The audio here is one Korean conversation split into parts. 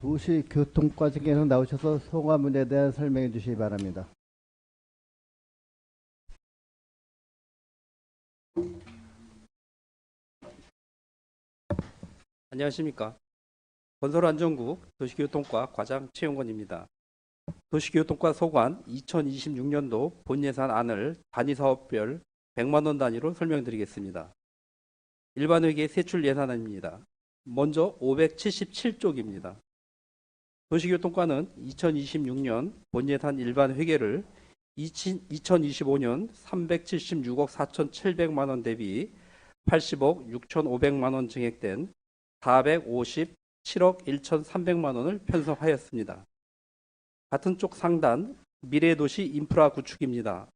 도시교통과장께서 나오셔서 소감문에 대한 설명해 주시기 바랍니다. 안녕하십니까. 건설안전국 도시교통과 과장 최용건입니다. 도시교통과 소관 2026년도 본예산안을 단위사업별 100만원 단위로 설명드리겠습니다. 일반회계 세출 예산안입니다. 먼저 577쪽입니다. 도시교통과는 2026년 본예산 일반회계를 2025년 376억 4,700만원 대비 80억 6,500만원 증액된 457억 1,300만원을 편성하였습니다. 같은 쪽 상단 미래도시 인프라 구축입니다.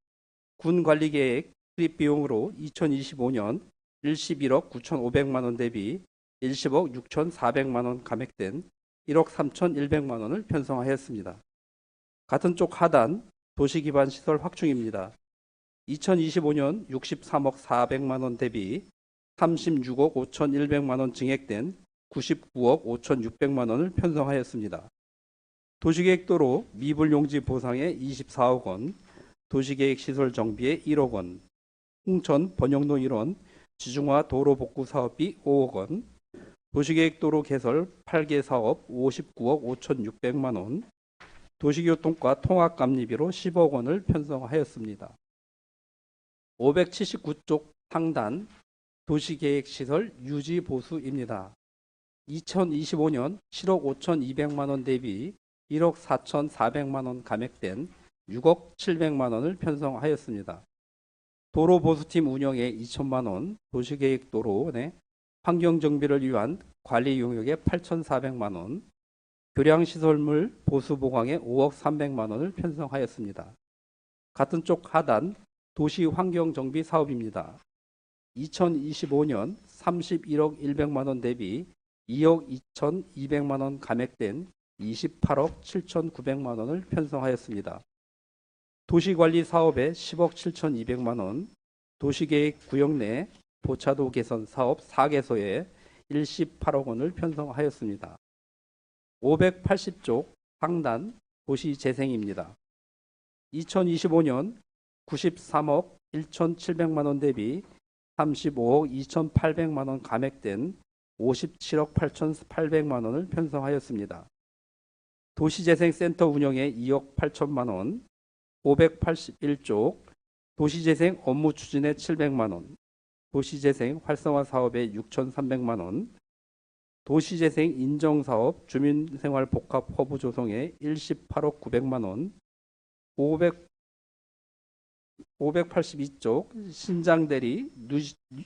군관리계획 수립비용으로 2025년 11억 9,500만원 대비 10억 6,400만원 감액된 1억 3,100만원을 편성하였습니다. 같은 쪽 하단 도시기반시설 확충입니다. 2025년 63억 400만원 대비 36억 5,100만원 증액된 99억 5,600만원을 편성하였습니다. 도시계획도로 미불용지 보상에 24억 원, 도시계획시설 정비에 1억 원, 홍천 번영로 1원, 지중화 도로복구 사업비 5억 원, 도시계획도로 개설 8개 사업 59억 5,600만 원, 도시교통과 통합감리비로 10억 원을 편성하였습니다. 579쪽 상단 도시계획시설 유지보수입니다. 2025년 7억 5,200만원 대비 1억 4,400만원 감액된 6억 700만원을 편성하였습니다. 도로보수팀 운영에 2천만원, 도시계획도로 내 환경정비를 위한 관리 용역에 8,400만원, 교량시설물 보수보강에 5억 300만원을 편성하였습니다. 같은 쪽 하단 도시환경정비 사업입니다. 2025년 31억 100만원 대비 2억 2,200만원 감액된 28억 7,900만원을 편성하였습니다. 도시관리 사업에 10억 7,200만원, 도시계획 구역 내 보차도 개선 사업 4개소에 18억 원을 편성하였습니다. 580쪽 상단 도시재생입니다. 2025년 93억 1,700만원 대비 35억 2,800만원 감액된 57억 8,800만원을 편성하였습니다. 도시재생센터 운영에 2억 8천만원, 581쪽 도시재생 업무 추진에 700만원, 도시재생 활성화 사업에 6,300만원, 도시재생 인정사업 주민생활복합 허브 조성에 18억 900만원, 582쪽 신장대리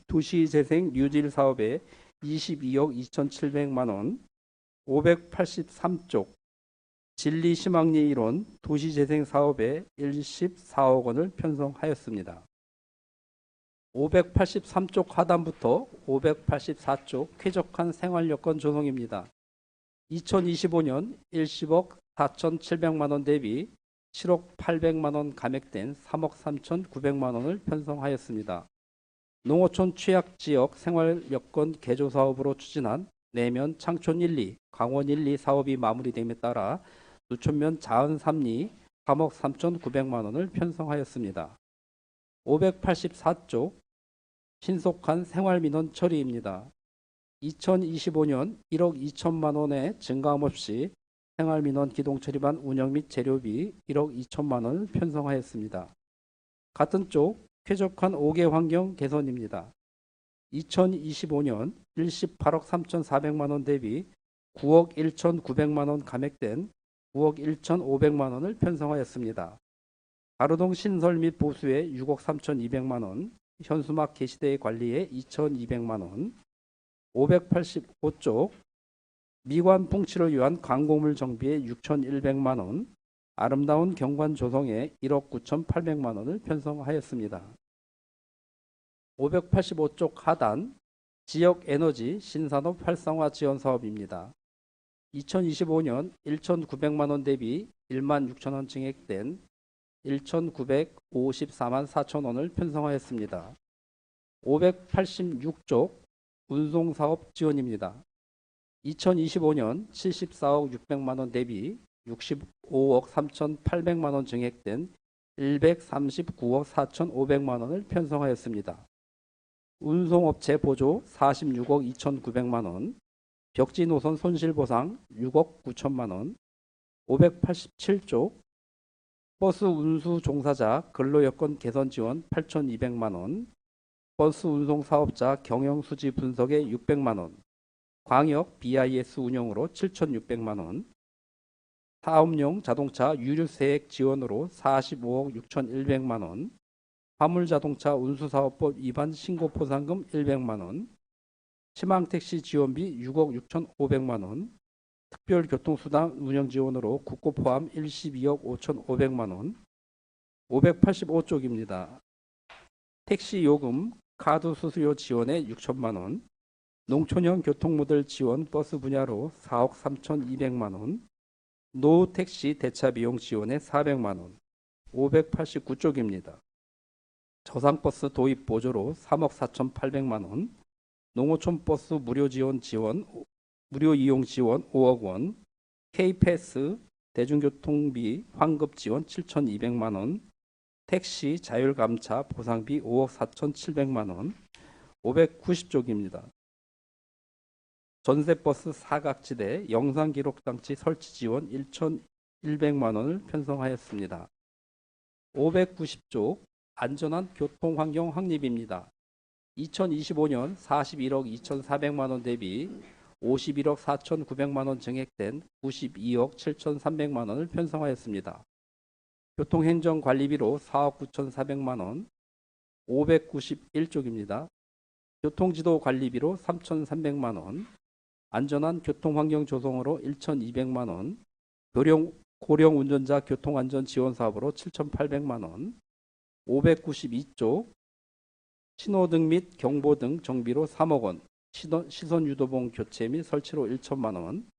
도시재생 뉴딜 사업에 22억 2,700만원, 583쪽 진리시망리 일원 도시재생 사업에 14억 원을 편성하였습니다. 583쪽 하단부터 584쪽 쾌적한 생활여건 조성입니다. 2025년 10억 4,700만원 대비 7억 800만원 감액된 3억 3,900만원을 편성하였습니다. 농어촌 취약지역 생활여건 개조 사업으로 추진한 내면 창촌 1, 2, 강원 1, 2 사업이 마무리됨에 따라 누촌면 자은 3리 3억 3,900만원을 편성하였습니다. 584쪽 신속한 생활민원 처리입니다. 2025년 1억 2천만원의 증가함 없이 생활민원 기동처리반 운영 및 재료비 1억 2천만원을 편성하였습니다. 같은 쪽 쾌적한 5개 환경 개선입니다. 2025년 18억 3,400만원 대비 9억 1,900만원 감액된 9억 1,500만원을 편성하였습니다. 가로동 신설 및 보수에 6억 3,200만원, 현수막 게시대 관리에 2,200만원, 585쪽 미관 풍치를 위한 광고물 정비에 6,100만원, 아름다운 경관 조성에 1억 9,800만원을 편성하였습니다. 585쪽 하단 지역에너지 신산업 활성화 지원 사업입니다. 2025년 1,900만원 대비 1만 6천원 증액된 1,954만 4천원을 편성하였습니다. 586쪽 운송사업 지원입니다. 2025년 74억 600만 원 대비 65억 3,800만 원 증액된 139억 4,500만 원을 편성하였습니다. 운송업체 보조 46억 2,900만 원, 벽지 노선 손실보상 6억 9천만 원, 587쪽 버스 운수 종사자 근로여건 개선 지원 8,200만 원, 버스 운송 사업자 경영 수지 분석에 600만 원, 광역 BIS 운영으로 7,600만 원, 사업용 자동차 유류세액 지원으로 45억 6,100만 원, 화물자동차 운수사업법 위반 신고포상금 100만 원, 희망택시 지원비 6억 6,500만 원, 특별교통수단 운영지원으로 국고 포함 12억 5,500만 원, 585쪽입니다. 택시요금, 카드 수수료 지원에 6천만 원, 농촌형 교통모델 지원 버스 분야로 4억 3,200만 원, 노택시 대차 비용 지원에 400만 원, 589쪽입니다. 저상버스 도입 보조로 3억 4,800만 원, 농어촌 버스 무료 이용 지원 5억 원, K패스 대중교통비 환급 지원 7,200만 원, 택시 자율감차 보상비 5억 4,700만 원, 590쪽입니다. 전세버스 사각지대 영상기록장치 설치 지원 1,100만 원을 편성하였습니다. 590쪽 안전한 교통환경 확립입니다. 2025년 41억 2,400만 원 대비 51억 4,900만 원 증액된 92억 7,300만 원을 편성하였습니다. 교통행정관리비로 4억 9,400만 원, 591쪽입니다. 교통지도 관리비로 3,300만 원, 안전한 교통환경 조성으로 1,200만 원, 고령 운전자 교통안전 지원 사업으로 7,800만 원, 592쪽 신호등 및 경보등 정비로 3억 원, 시선 유도봉 교체 및 설치로 1천만 원,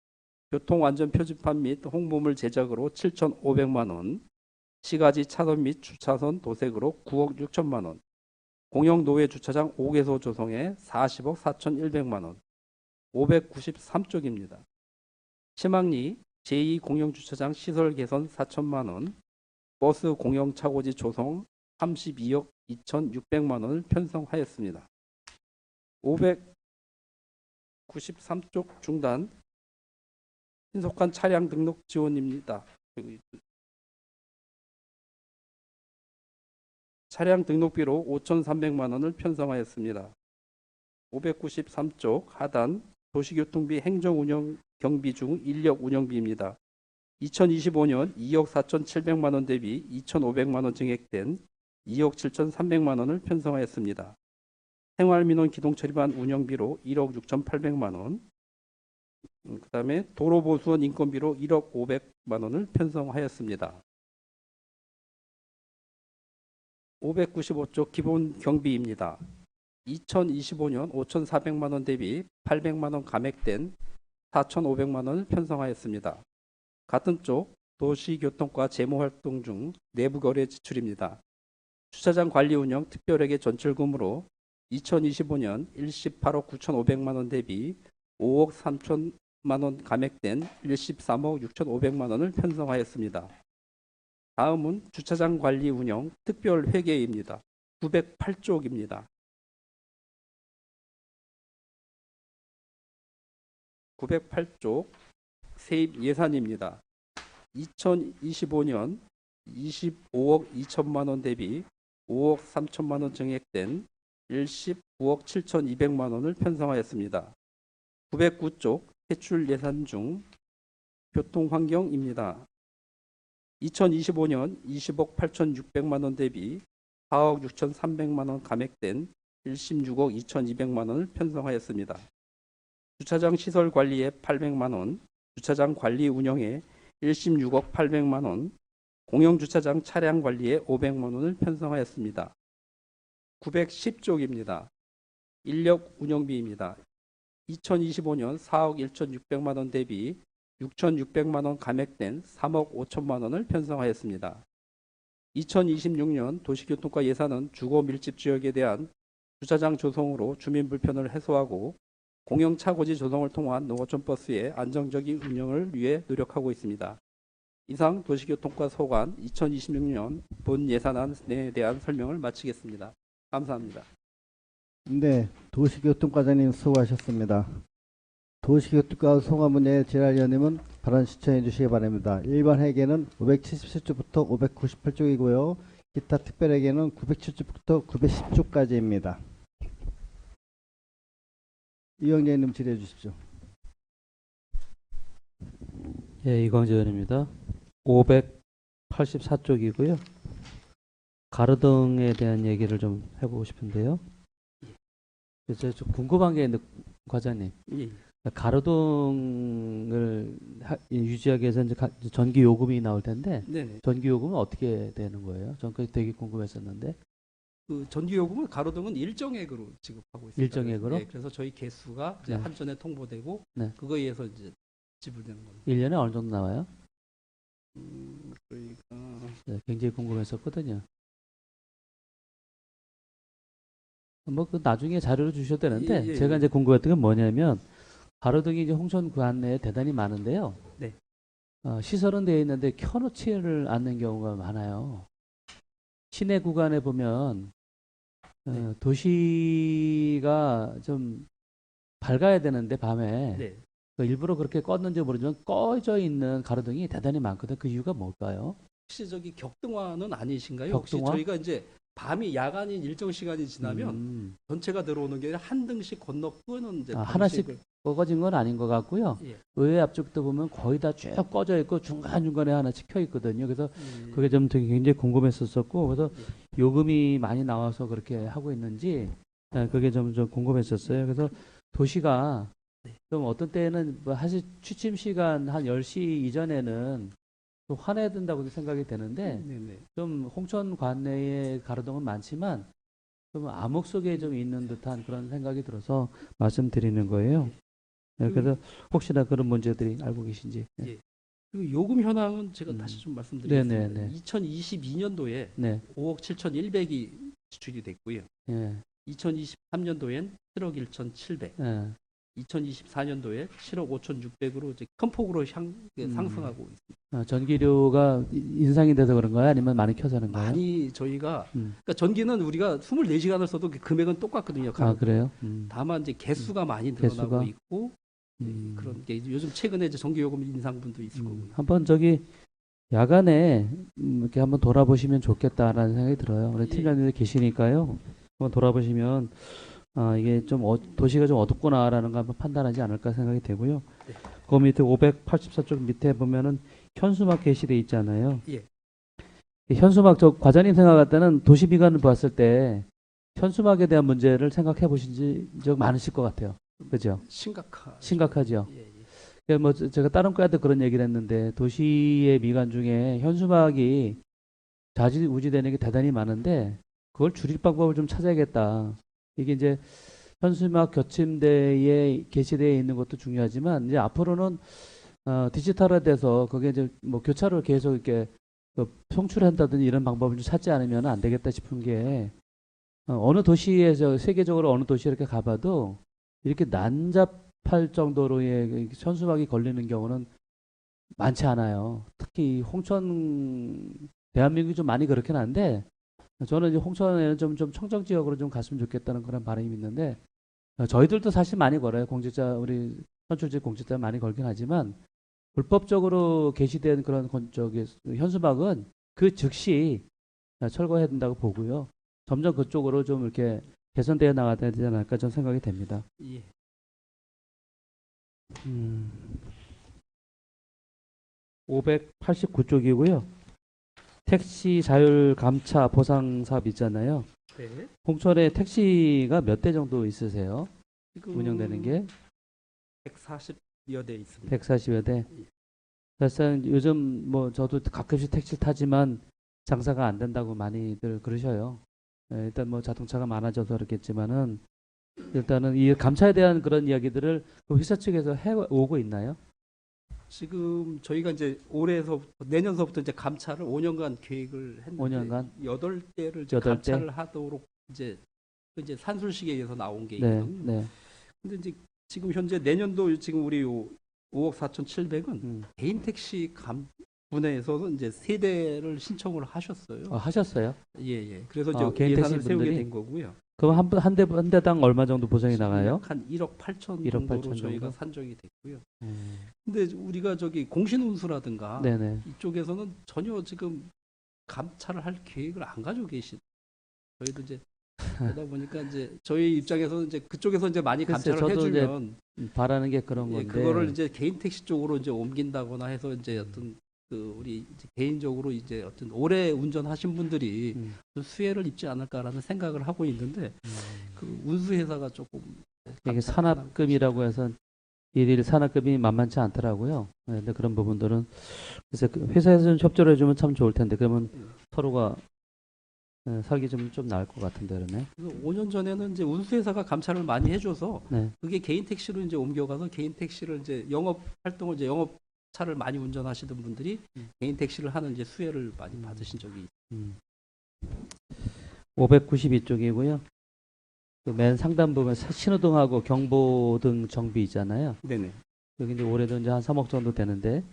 교통안전 표지판 및 홍보물 제작으로 7,500만 원, 시가지 차선 및 주차선 도색으로 9억 6천만 원, 공영노회 주차장 5개소 조성에 40억 4,100만 원, 593쪽입니다. 심학리 제2공영주차장 시설 개선 4천만 원, 버스 공영차고지 조성 32억 2,600만 원을 편성하였습니다. 593쪽 중단 신속한 차량 등록 지원입니다. 차량 등록비로 5,300만 원을 편성하였습니다. 593쪽 하단 도시교통비 행정운영 경비 중 인력 운영비입니다. 2025년 2억 4,700만 원 대비 2,500만 원 증액된 2억 7,300만 원을 편성하였습니다. 생활민원 기동처리반 운영비로 1억 6,800만 원, 그 다음에 도로보수원 인건비로 1억 500만 원을 편성하였습니다. 595쪽 기본 경비입니다. 2025년 5,400만 원 대비 800만 원 감액된 4,500만 원을 편성하였습니다. 같은 쪽 도시교통과 재무활동 중 내부거래 지출입니다. 주차장 관리 운영 특별회계 전출금으로 2025년 18억 9,500만 원 대비 5억 3천만 원 감액된 13억 6,500만 원을 편성하였습니다. 다음은 주차장 관리 운영 특별회계입니다. 908쪽입니다. 908쪽 세입 예산입니다. 2025년 25억 2천만 원 대비 5억 3천만 원 증액된 19억 7,200만 원을 편성하였습니다. 909쪽 대출 예산 중 교통환경입니다. 2025년 20억 8,600만 원 대비 4억 6,300만 원 감액된 16억 2,200만 원을 편성하였습니다. 주차장 시설 관리에 800만 원, 주차장 관리 운영에 16억 800만 원, 공영주차장 차량 관리에 500만 원을 편성하였습니다. 910쪽입니다. 인력 운영비입니다. 2025년 4억 1,600만 원 대비 6,600만 원 감액된 3억 5천만 원을 편성하였습니다. 2026년 도시교통과 예산은 주거 밀집 지역에 대한 주차장 조성으로 주민 불편을 해소하고 공영 차고지 조성을 통한 농어촌 버스의 안정적인 운영을 위해 노력하고 있습니다. 이상 도시교통과 소관 2026년 본 예산안에 대한 설명을 마치겠습니다. 감사합니다. 네, 도시교통과장님 수고하셨습니다. 도시교통과 소관문의 지랄위원님은 발언 시청해 주시기 바랍니다. 일반 회계는 577조부터 598조이고요. 기타 특별회계는 907조부터 910조까지입니다. 이영재님 질의해 주십시오. 예, 이광재 의원입니다. 584쪽이고요. 가로등에 대한 얘기를 좀 해보고 싶은데요. 그래서 좀 궁금한 게 있는데, 과장님. 예. 가로등을 유지하기 위해서 이제 전기 요금이 나올 텐데, 네네. 전기 요금은 어떻게 되는 거예요? 전 그게 되게 궁금했었는데. 그 전기요금은 가로등은 일정액으로 지급하고 있습니다. 일정액으로? 네, 그래서 저희 개수가 이제 네. 한전에 통보되고 네. 그거에 의해서 이제 지불되는 겁니다. 1년에 어느 정도 나와요? 저희가 네, 굉장히 궁금했었거든요. 뭐 그 나중에 자료를 주셔도 되는데 예, 예, 제가 예. 이제 궁금했던 게 뭐냐면 가로등이 이제 홍천 구안내에 대단히 많은데요. 네. 시설은 되어 있는데 켜놓지를 않는 경우가 많아요. 시내 구간에 보면 네. 도시가 좀 밝아야 되는데 밤에 네. 일부러 그렇게 껐는지 모르지만 꺼져 있는 가로등이 대단히 많거든요. 그 이유가 뭘까요? 혹시 저기 격등화는 아니신가요? 격등화? 혹시 저희가 이제 밤이 야간인 일정 시간이 지나면 전체가 들어오는 게 한 등씩 건너고는 이제 하나씩 방식을- 꺼진 건 아닌 것 같고요. 예. 의회 앞쪽도 보면 거의 다 쭉 꺼져 있고 중간중간에 하나씩 켜 있거든요. 그래서 예. 그게 좀 되게 굉장히 궁금했었고 그래서 요금이 많이 나와서 그렇게 하고 있는지 그게 좀 궁금했었어요. 그래서 도시가 네. 좀 어떤 때는 뭐 사실 취침 시간 한 10시 이전에는 좀 환해야 된다고 생각이 되는데 네네. 좀 홍천 관내에 가로등은 많지만 좀 암흑 속에 좀 있는 듯한 그런 생각이 들어서 말씀드리는 거예요. 네, 그래서 혹시나 그런 문제들이 알고 계신지. 네. 예. 그리고 요금 현황은 제가 다시 좀 말씀드리겠습니다. 네네네. 2022년도에 네. 5억 7,100이 지출이 됐고요. 예. 2023년도엔 7억 1,700, 예. 2024년도에 7억 5,600으로 이제 큰 폭으로 상승하고 있습니다. 전기료가 인상이 돼서 그런가요? 아니면 많이 켜서 그런가요? 많이 저희가 음. 그러니까 전기는 우리가 24시간을 써도 그 금액은 똑같거든요. 그래요? 다만 이제 개수가 많이 늘어나고 개수가? 있고 그런 게 요즘 최근에 이제 전기요금 인상분도 있을 거고요. 한번 야간에 이렇게 한번 돌아보시면 좋겠다라는 생각이 들어요. 우리 예. 팀장님들 계시니까요. 한번 돌아보시면 이게 좀 도시가 좀 어둡구나라는 거 한번 판단하지 않을까 생각이 되고요. 네. 그 밑에 584쪽 밑에 보면은 현수막 게시돼 있잖아요. 예. 이 현수막 과장님 생각할 때는 도시미관을 봤을 때 현수막에 대한 문제를 생각해 보신 적 많으실 것 같아요. 그죠? 심각하죠. 예, 예. 그러니까 뭐 제가 다른 과에도 그런 얘기를 했는데 도시의 미관 중에 현수막이 좌지우지되는 게 대단히 많은데 그걸 줄일 방법을 좀 찾아야겠다. 이게 이제 현수막 교침대에 게시되어 있는 것도 중요하지만 이제 앞으로는 디지털화돼서 그게 이제 뭐 교차로 계속 이렇게 송출한다든지 이런 방법을 좀 찾지 않으면 안 되겠다 싶은 게 어느 도시에서 세계적으로 어느 도시에 이렇게 가봐도 이렇게 난잡할 정도로의 현수막이 걸리는 경우는 많지 않아요. 특히 홍천 대한민국이 좀 많이 그렇긴 한데 저는 이제 홍천에는 좀 청정 지역으로 좀 갔으면 좋겠다는 그런 바람이 있는데 저희들도 사실 많이 걸어요. 우리 선출직 공직자 많이 걸긴 하지만 불법적으로 게시된 그런 현수막은 그 즉시 철거해야 된다고 보고요. 점점 그쪽으로 좀 이렇게 개선되어 나가야 되지 않을까 저는 생각이 됩니다. 예. 589쪽이고요. 택시 자율 감차 보상 사업 있잖아요. 네. 홍천에 택시가 몇 대 정도 있으세요? 지금 운영되는 게 140여 대 있습니다. 140여 대. 사실상 요즘 뭐 저도 가끔씩 택시를 타지만 장사가 안 된다고 많이들 그러셔요. 일단 뭐 자동차가 많아져서 그렇겠지만은 일단은 이 감차에 대한 그런 이야기들을 그 회사 측에서 해오고 있나요? 지금 저희가 이제 내년서부터 이제 감차를 5년간 계획을 했는데 5년간? 8대를 여덟 대? 감차를 하도록 이제 산술식에 의해서 나온 게 네, 있거든요. 네. 근데 이제 지금 현재 내년도 지금 우리 5억 4,700은 음. 개인 택시 분야에서는 이제 세대를 신청을 하셨어요. 하셨어요? 예. 그래서 아, 이제 개인 예산을 택시 세우게 분들이? 된 거고요. 그럼 한 대당 얼마 정도 보장이 나가요? 약 한 1억 8천 1억 정도로 8천 저희가 정도? 산정이 됐고요. 근데 우리가 저기 공신운수라든가 네네. 이쪽에서는 전혀 지금 감찰을 할 계획을 안 가지고 계신. 저희도 이제 그러다 보니까 이제 저희 입장에서는 이제 그쪽에서 이제 많이 글쎄, 감찰을 저도 이제 해주면 바라는 게 그런 예, 건데. 그거를 이제 개인 택시 쪽으로 이제 옮긴다거나 해서 이제 어떤 그 우리 이제 개인적으로 이제 어떤 오래 운전하신 분들이 음. 수혜를 입지 않을까라는 생각을 하고 있는데 그 운수회사가 조금 이게 감찰을 안 하고 산업금이라고 해서 일일 산업금이 만만치 않더라고요. 네, 근데 그런 부분들은 그래서 그 회사에서 좀 협조를 해주면 참 좋을 텐데 그러면 서로가 살기 좀 나을 것 같은데 그러네. 그래서 5년 전에는 이제 운수회사가 감찰을 많이 해줘서 네. 그게 개인 택시로 이제 옮겨가서 개인 택시를 이제 영업 활동을 이제 영업차를 많이 운전하시던 분들이 개인 택시를 하는 이제 수혜를 많이 받으신 적이 있어요. 592쪽이고요. 그 맨 상단 부분 신호등하고 경보등 정비 있잖아요. 네네. 여기 이제 올해도 이제 한 3억 정도 되는데,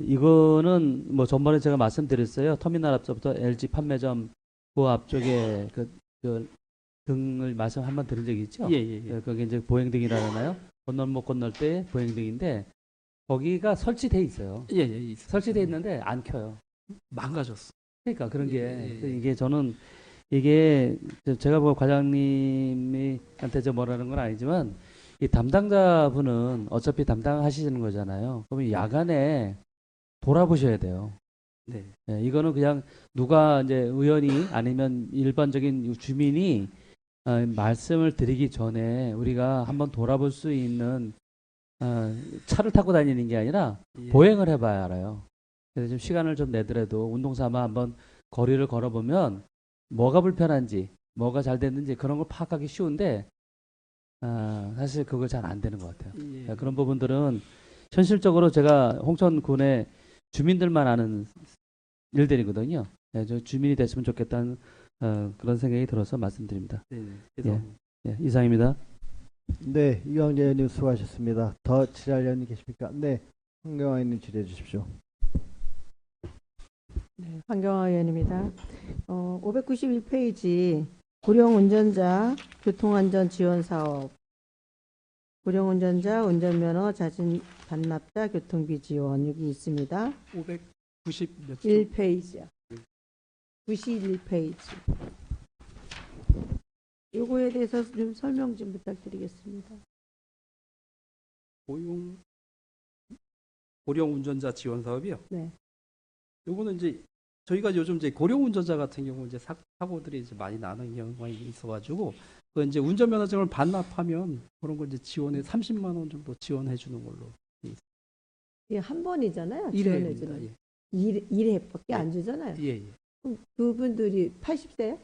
이거는 뭐 전번에 제가 말씀드렸어요. 터미널 앞서부터 LG 판매점 그 앞쪽에 그 등을 말씀 한번 드린 적이 있죠? 예. 거기 이제 보행등이라잖아요. 건널목 건널 때 보행등인데 거기가 설치돼 있어요. 예, 있어요. 설치돼 있는데 안 켜요. 망가졌어. 그러니까 그런 게 예. 이게 저는 이게 제가 뭐 과장님한테 저 뭐라는 건 아니지만 이 담당자분은 어차피 담당하시는 거잖아요. 그러면 야간에 돌아보셔야 돼요. 네. 예, 이거는 그냥 누가 이제 의원이 아니면 일반적인 주민이 말씀을 드리기 전에 우리가 한번 돌아볼 수 있는 차를 타고 다니는 게 아니라 예. 보행을 해봐야 알아요. 그래서 좀 시간을 좀 내더라도 운동 삼아 한번 거리를 걸어보면 뭐가 불편한지, 뭐가 잘 됐는지 그런 걸 파악하기 쉬운데 사실 그거 잘 안 되는 것 같아요. 예. 그런 부분들은 현실적으로 제가 홍천군의 주민들만 아는 일들이거든요. 저 주민이 됐으면 좋겠다는 그런 생각이 들어서 말씀드립니다. 네. 그래서 예, 이상입니다. 네, 이광재 의원님 수고하셨습니다. 더 질의할 의원님 계십니까? 네, 황경화 의원님 질의해 주십시오. 네, 황경화 의원입니다. 591페이지 고령 운전자 교통안전 지원 사업, 고령 운전자 운전면허 자진 반납자 교통비 지원 여기 있습니다. 590 몇 쪽? 1페이지요. 91페이지. 요거에 대해서 좀 설명 좀 부탁드리겠습니다. 고령 운전자 지원 사업이요. 네. 요거는 이제 저희가 요즘 이제 고령 운전자 같은 경우 이제 사고들이 이제 많이 나는 경우가 있어가지고 그 이제 운전면허증을 반납하면 그런 거 이제 지원에 30만 원 정도 지원해 주는 걸로. 이게 한 번이잖아요. 1회입니다. 지원해주는. 예. 1회밖에 안 주잖아요. 예. 그럼 그분들이 80세요?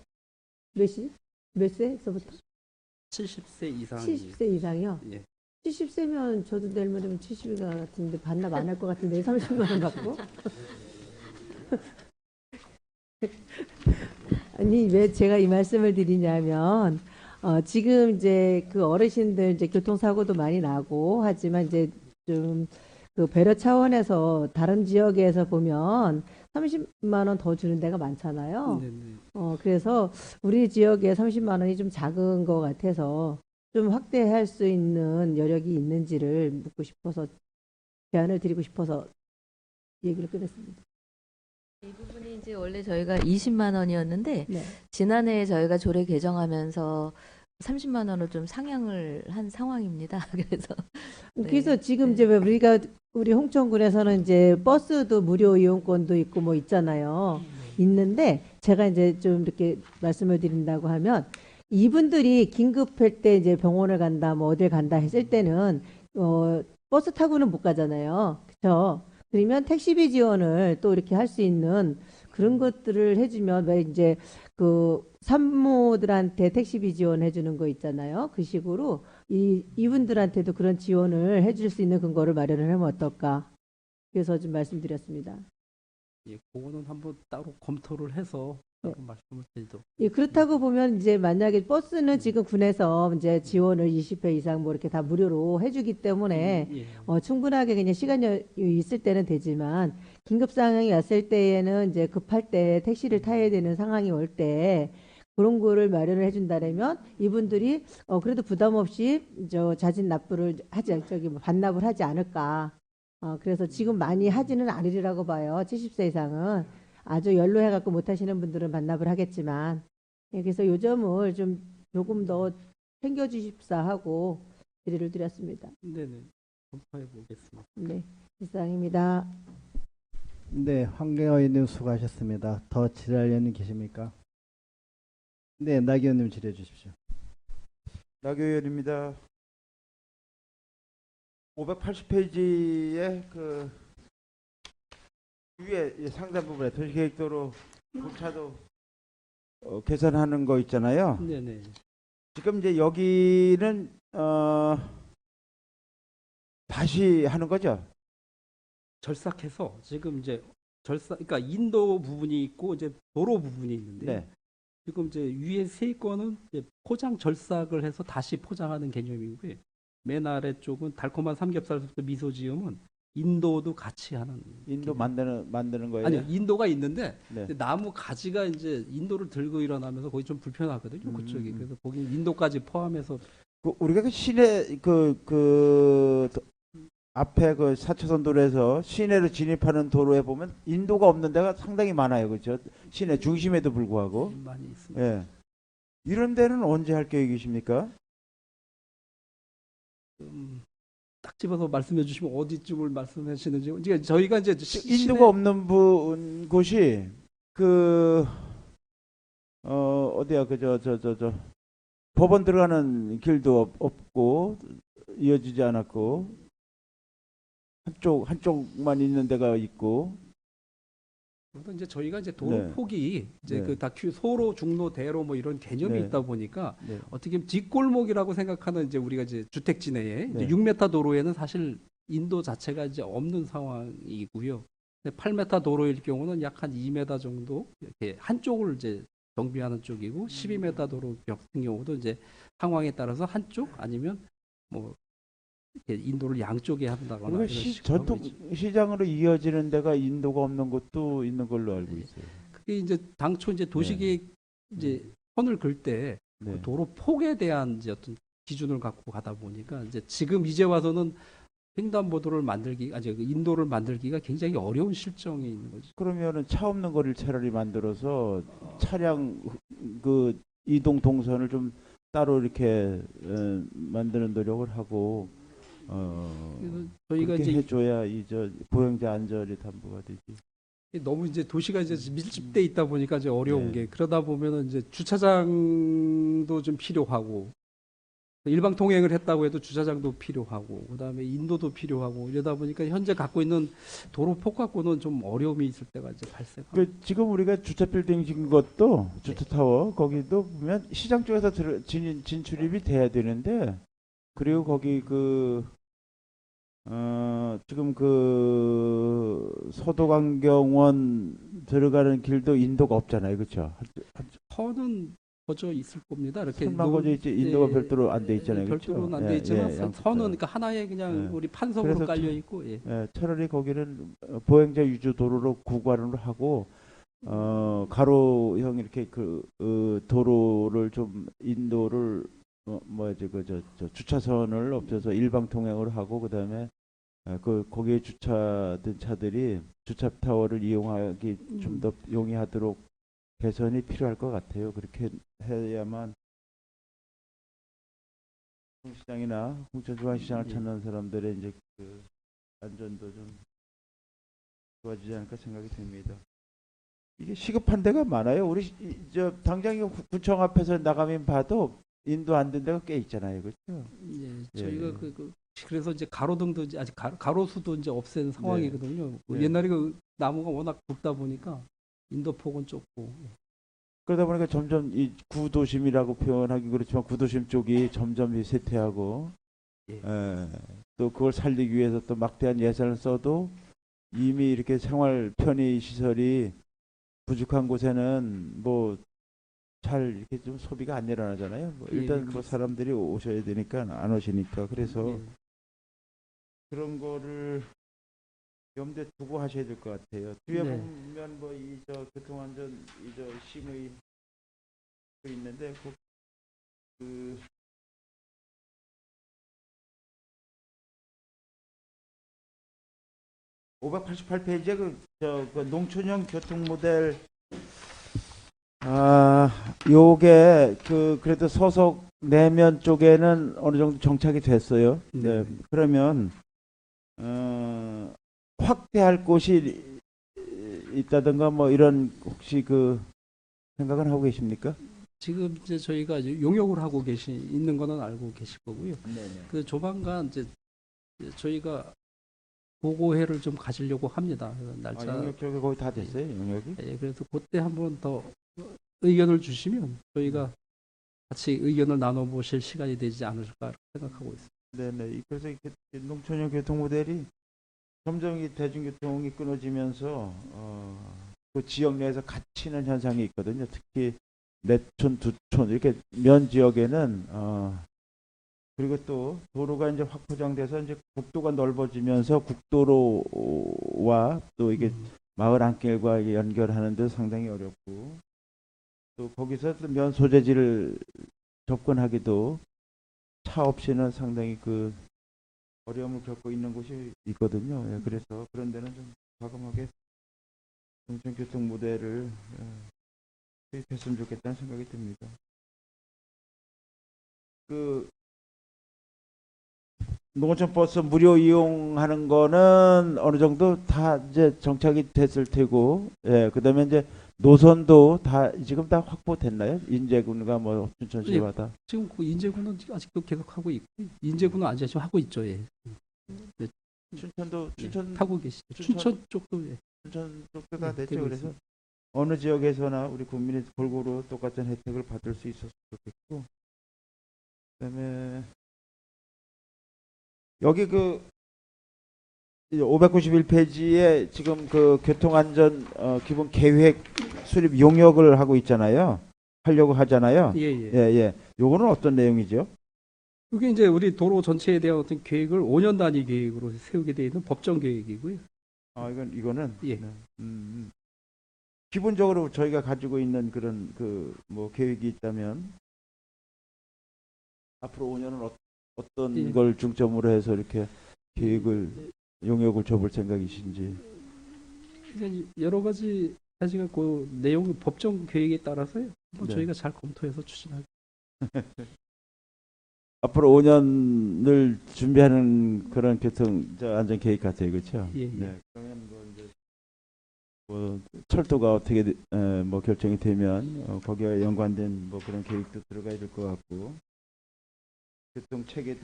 몇 세서부터? 70세 이상. 70세 이상이요? 예. 70세면 저도 내일 모레면 70일 같은데 반납 안 할 것 같은데 30만 원 받고? 아니 왜 제가 이 말씀을 드리냐면 지금 이제 그 어르신들 이제 교통사고도 많이 나고 하지만 이제 좀 그 배려 차원에서 다른 지역에서 보면 30만 원 더 주는 데가 많잖아요. 네네. 그래서 우리 지역에 30만 원이 좀 작은 것 같아서 좀 확대할 수 있는 여력이 있는지를 묻고 싶어서 제안을 드리고 싶어서 얘기를 꺼냈습니다. 이 부분이 이제 원래 저희가 20만 원이었는데 네. 지난해에 저희가 조례 개정하면서 30만 원을 좀 상향을 한 상황입니다. 그래서 네. 지금 네. 이제 왜 우리 홍천군에서는 이제 버스도 무료 이용권도 있고 뭐 있잖아요. 있는데 제가 이제 좀 이렇게 말씀을 드린다고 하면 이분들이 긴급할 때 이제 병원을 간다 뭐 어딜 간다 했을 때는 버스 타고는 못 가잖아요. 그렇죠? 그러면 택시비 지원을 또 이렇게 할 수 있는 그런 것들을 해주면 왜 이제 그 산모들한테 택시비 지원해 주는 거 있잖아요. 그 식으로 이분들한테도 그런 지원을 해줄 수 있는 근거를 마련을 하면 어떨까. 그래서 좀 말씀드렸습니다. 예, 그거는 한번 따로 검토를 해서 라고 말씀을 드리도록. 예, 그렇다고 보면 이제 만약에 버스는 지금 군에서 이제 지원을 20회 이상 뭐 이렇게 다 무료로 해주기 때문에 예. 충분하게 그냥 시간 여유 있을 때는 되지만 긴급 상황이 왔을 때에는 이제 급할 때 택시를 타야 되는 상황이 올 때 그런 거를 마련을 해준다면 이분들이 그래도 부담 없이 저 자진 납부를 저기 뭐 반납을 하지 않을까. 그래서 지금 많이 하지는 않으리라고 봐요. 70세 이상은 아주 연로해갖고 못하시는 분들은 반납을 하겠지만 그래서 요 점을 좀 조금 더 챙겨주십사 하고 질의를 드렸습니다. 네네. 검토해 보겠습니다. 네, 이상입니다. 네, 황경화 의원님 수고하셨습니다. 더 질의할 의원님 계십니까? 네, 나 의원님 질의해 주십시오. 박 의원입니다. 580페이지에 그 위에 상단 부분에 도시계획도로 고차도 계산하는 거 있잖아요. 네네. 지금 이제 여기는 다시 하는 거죠? 절삭해서 지금 이제 그러니까 인도 부분이 있고 이제 도로 부분이 있는데 네. 지금 이제 위에 세 건은 이제 포장 절삭을 해서 다시 포장하는 개념이고요. 맨 아래 쪽은 달콤한 삼겹살부터 미소 지음은 인도도 같이 하는. 인도 만드는 거예요? 아니요, 인도가 있는데 네. 근데 나무 가지가 이제 인도를 들고 일어나면서 거기 좀 불편하거든요. 그쪽이. 그래서 거기 인도까지 포함해서 우리가 그 시내 앞에 그 4차선 도로에서 시내로 진입하는 도로에 보면 인도가 없는 데가 상당히 많아요. 그렇죠? 시내 중심에도 불구하고. 많이 있습니다. 예. 이런 데는 언제 할 계획이십니까? 딱 집어서 말씀해 주시면 어디쯤을 말씀하시는지. 이제 저희가 이제 인도가 없는 곳이 어디야 저 법원 들어가는 길도 없고 이어지지 않았고 한쪽만 있는 데가 있고. 그래서 이제 저희가 이제 도로 네. 폭이 이제 네. 그 다큐 소로 중로 대로 뭐 이런 개념이 네. 있다 보니까 네. 어떻게 보면 뒷골목이라고 생각하는 이제 우리가 이제 주택지 내에 네. 이제 6m 도로에는 사실 인도 자체가 이제 없는 상황이고요. 8m 도로일 경우는 약 한 2m 정도 이렇게 한쪽을 이제 정비하는 쪽이고 12m 도로 같은 경우도 이제 상황에 따라서 한쪽 아니면 뭐 이렇게 인도를 양쪽에 한다거나 우리가 이런 식으로 전통 하고 있죠. 시장으로 이어지는 데가 인도가 없는 곳도 있는 걸로 알고 네. 있어요. 그게 이제 당초 이제 도시계획 이제 선을 그을 때 네. 그 도로 폭에 대한 이제 어떤 기준을 갖고 가다 보니까 이제 지금 이제 와서는 횡단보도를 인도를 만들기가 굉장히 어려운 실정에 있는 거죠. 그러면은 차 없는 거리를 차라리 만들어서 차량 그 이동 동선을 좀 따로 이렇게 만드는 노력을 하고 그래서 저희가 그렇게 이제 해줘야 저 보행자 안전이 담보가 되지. 너무 이제 도시가 이제 밀집돼 있다 보니까 이제 어려운 네. 게 그러다 보면은 이제 주차장도 좀 필요하고 일방 통행을 했다고 해도 주차장도 필요하고 그다음에 인도도 필요하고 이러다 보니까 현재 갖고 있는 도로 폭 갖고는 좀 어려움이 있을 때가 이제 발생합니다. 지금 우리가 주차 빌딩 지은 것도 주차 타워 거기도 보면 시장 쪽에서 진출입이 돼야 되는데 그리고 거기 지금 서도강경원 들어가는 길도 인도가 없잖아요, 그렇죠? 선은 거저 있을 겁니다. 이렇게 선만 거저 있지 인도가 예, 별도로 안 돼 있잖아요, 그렇죠? 별도로는 안 돼 있지만 양쪽으로. 선은 그러니까 하나의 그냥 예. 우리 판석으로 그래서 깔려 있고 예. 차라리 거기는 보행자 위주 도로로 구간으로 하고 가로형 이렇게 도로를 좀 인도를 저 주차선을 없애서 일방 통행을 하고 그다음에 거기에 주차된 차들이 주차 타워를 이용하기 좀 더 용이하도록 개선이 필요할 것 같아요. 그렇게 해야만 시장이나 홍천중앙시장을 예. 찾는 사람들의 이제 그 안전도 좀 좋아지지 않을까 생각이 듭니다. 이게 시급한 데가 많아요. 우리 당장 구청 앞에서 나가면 봐도 인도 안 된 데가 꽤 있잖아요, 그렇죠? 예, 저희가 예. 그래서 이제 가로등도 이제 아직 가로수도 이제 없앤 상황이거든요. 네. 옛날에 나무가 워낙 굵다 보니까 인도 폭은 좁고. 그러다 보니까 점점 이 구도심이라고 표현하기 그렇지만 구도심 쪽이 점점 쇠퇴하고 예. 또 그걸 살리기 위해서 또 막대한 예산을 써도 이미 이렇게 생활 편의 시설이 부족한 곳에는 뭐 잘 이렇게 좀 소비가 안 일어나잖아요. 뭐 예, 일단 뭐 그렇습니다. 사람들이 오셔야 되니까 안 오시니까 그래서 예. 그런 거를 염두에 두고 하셔야 될 것 같아요. 뒤에 네. 보면 뭐 이 저 교통안전 이 저 심의 그 있는데 그 588페이지에 그 농촌형 교통 모델 요게 그래도 소속 내면 쪽에는 어느 정도 정착이 됐어요. 네. 그러면 확대할 곳이 있다든가 뭐 이런 혹시 그 생각은 하고 계십니까? 지금 이제 저희가 이제 용역을 하고 있는 거는 알고 계실 거고요. 네네. 그 조만간 이제 저희가 보고회를 좀 가지려고 합니다. 그래서 날짜. 용역 쪽에 거의 다 됐어요, 용역이? 예, 그래서 그때 한번 더 의견을 주시면 저희가 같이 의견을 나눠보실 시간이 되지 않을까 생각하고 있습니다. 네네. 그래서 이렇게 농촌형 교통 모델이 점점 이 대중교통이 끊어지면서 그 지역 내에서 갇히는 현상이 있거든요. 특히 내촌, 두촌 이렇게 면 지역에는 그리고 또 도로가 이제 확포장돼서 이제 국도가 넓어지면서 국도로와 또 이게 마을 안길과 연결하는 데 상당히 어렵고 또 거기서 또 면 소재지를 접근하기도 차 없이는 상당히 그 어려움을 겪고 있는 곳이 있거든요. 예, 그래서 그런 데는 좀 과감하게 농촌교통 모델을 도입했으면 좋겠다는 생각이 듭니다. 그 농어촌 버스 무료 이용하는 거는 어느 정도 다 이제 정착이 됐을 테고, 예, 그다음에 이제 노선도 다 지금 다 확보됐나요? 인제군과 뭐 춘천시와 다. 지금 그 인제군은 아직도 계속 하고 있고 인제군은 아직 지금 하고 있죠. 예. 춘천도 예, 춘천 타고 계시죠. 춘천 쪽도 예. 춘천 쪽도 다 네, 됐죠. 되고 그래서 어느 지역에서나 우리 국민이 골고루 똑같은 혜택을 받을 수 있었으면 좋겠고, 그다음에 여기 그 591페이지에 지금 그 교통안전 기본 계획 수립 용역을 하고 있잖아요. 하려고 하잖아요. 예, 예. 예, 예. 요거는 어떤 내용이죠? 그게 이제 우리 도로 전체에 대한 어떤 계획을 5년 단위 계획으로 세우게 되어 있는 법정 계획이고요. 이거는 예. 네. 기본적으로 저희가 가지고 있는 그런 그 뭐 계획이 있다면 앞으로 5년은 어떤 예. 걸 중점으로 해서 이렇게 계획을 용역을 줘볼 생각이신지. 이제 여러 가지 사실 그 내용 법정 계획에 따라서요. 뭐 네. 저희가 잘 검토해서 추진하게. 앞으로 5년을 준비하는 그런 교통 안전 계획 같아요, 그렇죠? 예, 예. 네. 그러면 뭐 이제 뭐 철도가 어떻게 뭐 결정이 되면 거기와 연관된 뭐 그런 계획도 들어가야 될 것 같고 교통 체계도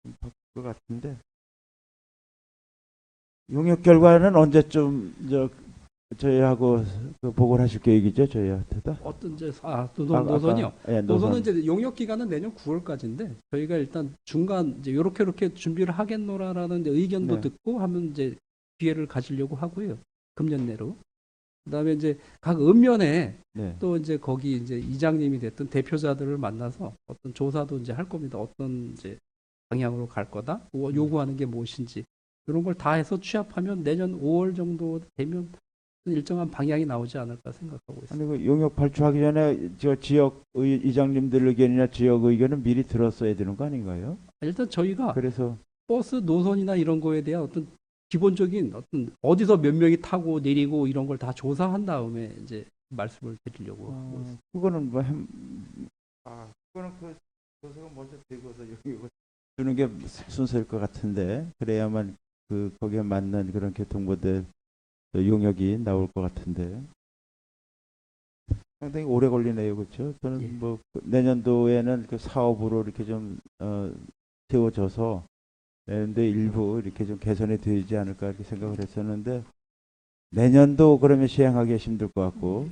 좀 바뀔 것 같은데 용역 결과는 언제쯤 저희하고 그 보고를 하실 계획이죠, 저희한테도? 어떤 이제 노선이요. 예, 노선은 이제 용역 기간은 내년 9월까지인데 저희가 일단 중간 이제 요렇게 준비를 하겠노라라는 이제 의견도 네. 듣고 하면 이제 기회를 가지려고 하고요. 금년 내로. 그다음에 이제 각 읍면에 네. 또 이제 거기 이제 이장님이 됐든 대표자들을 만나서 어떤 조사도 이제 할 겁니다. 어떤 이제 방향으로 갈 거다. 요구하는 게 무엇인지 이런 걸 다 해서 취합하면 내년 5월 정도 되면 일정한 방향이 나오지 않을까 생각하고 있습니다. 아니 그 용역 발주하기 전에 저 지역 이장님들 의견이나 지역 의견은 미리 들었어야 되는 거 아닌가요? 일단 저희가 그래서 버스 노선이나 이런 거에 대한 어떤 기본적인 어떤 어디서 몇 명이 타고 내리고 이런 걸 다 조사한 다음에 이제 말씀을 드리려고 하고 있습니다. 그거는 뭐 그거는 그 조사가 먼저 되고서 용역을 주는 게 순서일 것 같은데 그래야만 그 거기에 맞는 그런 교통 모델 용역이 나올 것 같은데 상당히 오래 걸리네요, 그렇죠? 저는 예. 뭐 내년도에는 그 사업으로 이렇게 좀 세워져서 내년도에 일부 이렇게 좀 개선이 되지 않을까 이렇게 생각을 했었는데 내년도 그러면 시행하기 힘들 것 같고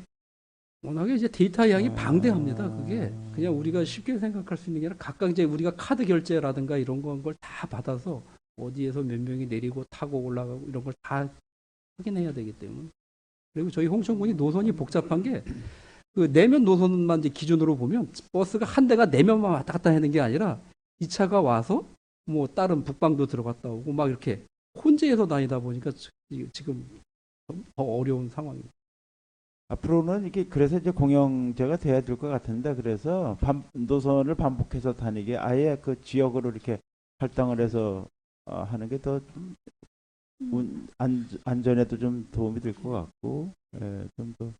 워낙에 이제 데이터 양이 방대합니다. 그게 그냥 우리가 쉽게 생각할 수 있는 게 아니라 각각 이제 우리가 카드 결제라든가 이런 걸 다 받아서 어디에서 몇 명이 내리고 타고 올라가고 이런 걸 다 확인해야 되기 때문에 그리고 저희 홍천군이 노선이 복잡한 게 그 내면 노선만 이제 기준으로 보면 버스가 한 대가 내면만 왔다 갔다 하는 게 아니라 이 차가 와서 뭐 다른 북방도 들어갔다 오고 막 이렇게 혼재해서 다니다 보니까 지금 더 어려운 상황입니다. 앞으로는 이게 그래서 이제 공영제가 돼야 될 것 같은데 그래서 노선을 반복해서 다니게 아예 그 지역으로 이렇게 할당을 해서 하는 게 더 안전에도 좀 도움이 될 것 같고 예, 좀더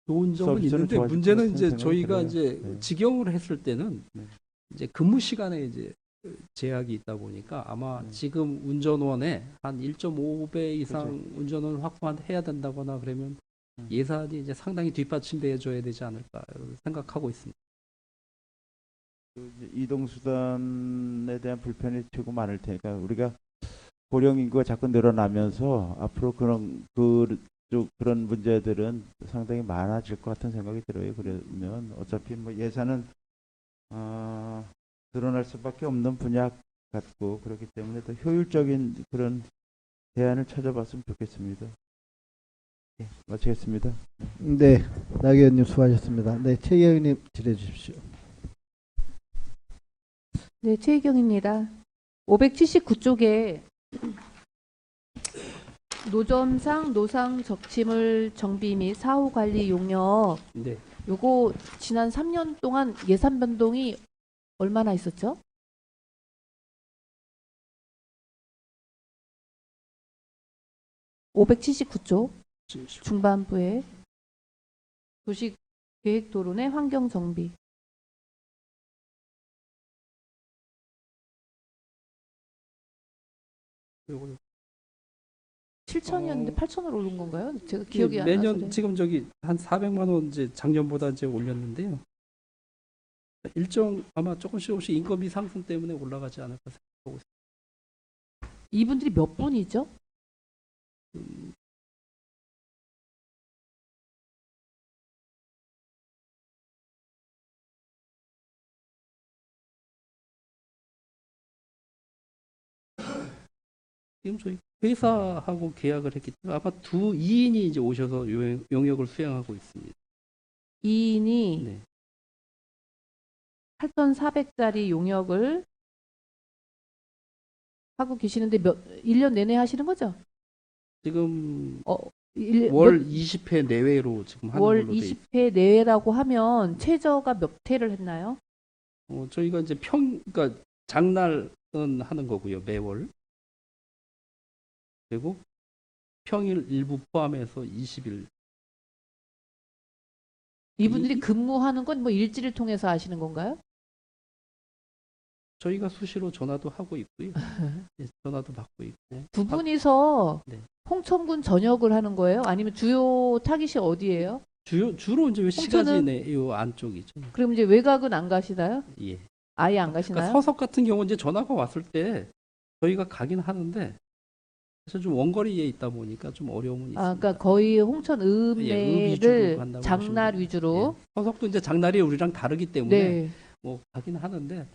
좋은 점은 서비스는 있는데 좋아질 문제는 것 같은 이제 생각이 저희가 들어요. 이제 네. 직영을 했을 때는 네. 이제 근무 시간에 이제 제약이 있다 보니까 아마 네. 지금 운전원의 한 1.5배 이상 그렇죠. 운전원 확보해야 된다거나 그러면 예산이 이제 상당히 뒷받침돼 줘야 되지 않을까 생각하고 있습니다. 이동 수단에 대한 불편이 최고 많을 테니까 우리가 고령 인구가 자꾸 늘어나면서 앞으로 그런 문제들은 상당히 많아질 것 같은 생각이 들어요. 그러면 어차피 뭐 예산은 늘어날 수밖에 없는 분야 같고 그렇기 때문에 더 효율적인 그런 대안을 찾아봤으면 좋겠습니다. 네, 마치겠습니다. 네, 나 의원님 수고하셨습니다. 네, 최 의원님 질의해 주십시오. 네, 최희경입니다. 579쪽에 노점상 노상 적침물 정비 및 사후 관리 용역 네. 요거 지난 3년 동안 예산 변동이 얼마나 있었죠? (579쪽) 중반부에 도시계획도로 내 환경정비 7천이었는데 8천으로 오른 건가요? 제가 기억이 안 나서 매년 그래요. 지금 저기 한 400만 원 이제 작년보다 이제 올렸는데요. 일정 아마 조금씩 인건비 상승 때문에 올라가지 않을까 생각하고 있습니다. 이분들이 몇 분이죠? 지금 저희 회사하고 계약을 했기 때문에 아마 2인이 이제 오셔서 용역을 수행하고 있습니다. 2인이 네. 8,400짜리 용역을 하고 계시는데 1년 내내 하시는 거죠? 지금 어, 월 20회 내외로 지금 하는 월 걸로 돼 있습니다. 20회 내외라고 하면 최저가 몇 회를 했나요? 저희가 이제 그러니까 장날은 하는 거고요, 매월. 그리고 평일 일부 포함해서 20일. 이분들이 근무하는 건 뭐 일지를 통해서 하시는 건가요? 저희가 수시로 전화도 하고 있고요. 네, 전화도 받고 있고. 두 분이서 네. 홍천군 전역을 하는 거예요? 아니면 주요 타깃이 어디예요? 주로 이제 시가지 홍천은? 요 안쪽이죠. 그럼 이제 외곽은 안 가시나요? 예. 아예 안 그러니까 가시나요? 서석 같은 경우 이제 전화가 왔을 때 저희가 가긴 하는데 그래서 좀 원거리에 있다 보니까 좀 어려움은 있습니다. 아, 그러니까 거의 홍천 읍 위주로 읍내를 간다고 장날 보시면 위주로. 예. 서석도 이제 장날이 우리랑 다르기 때문에 네. 뭐 가긴 하는데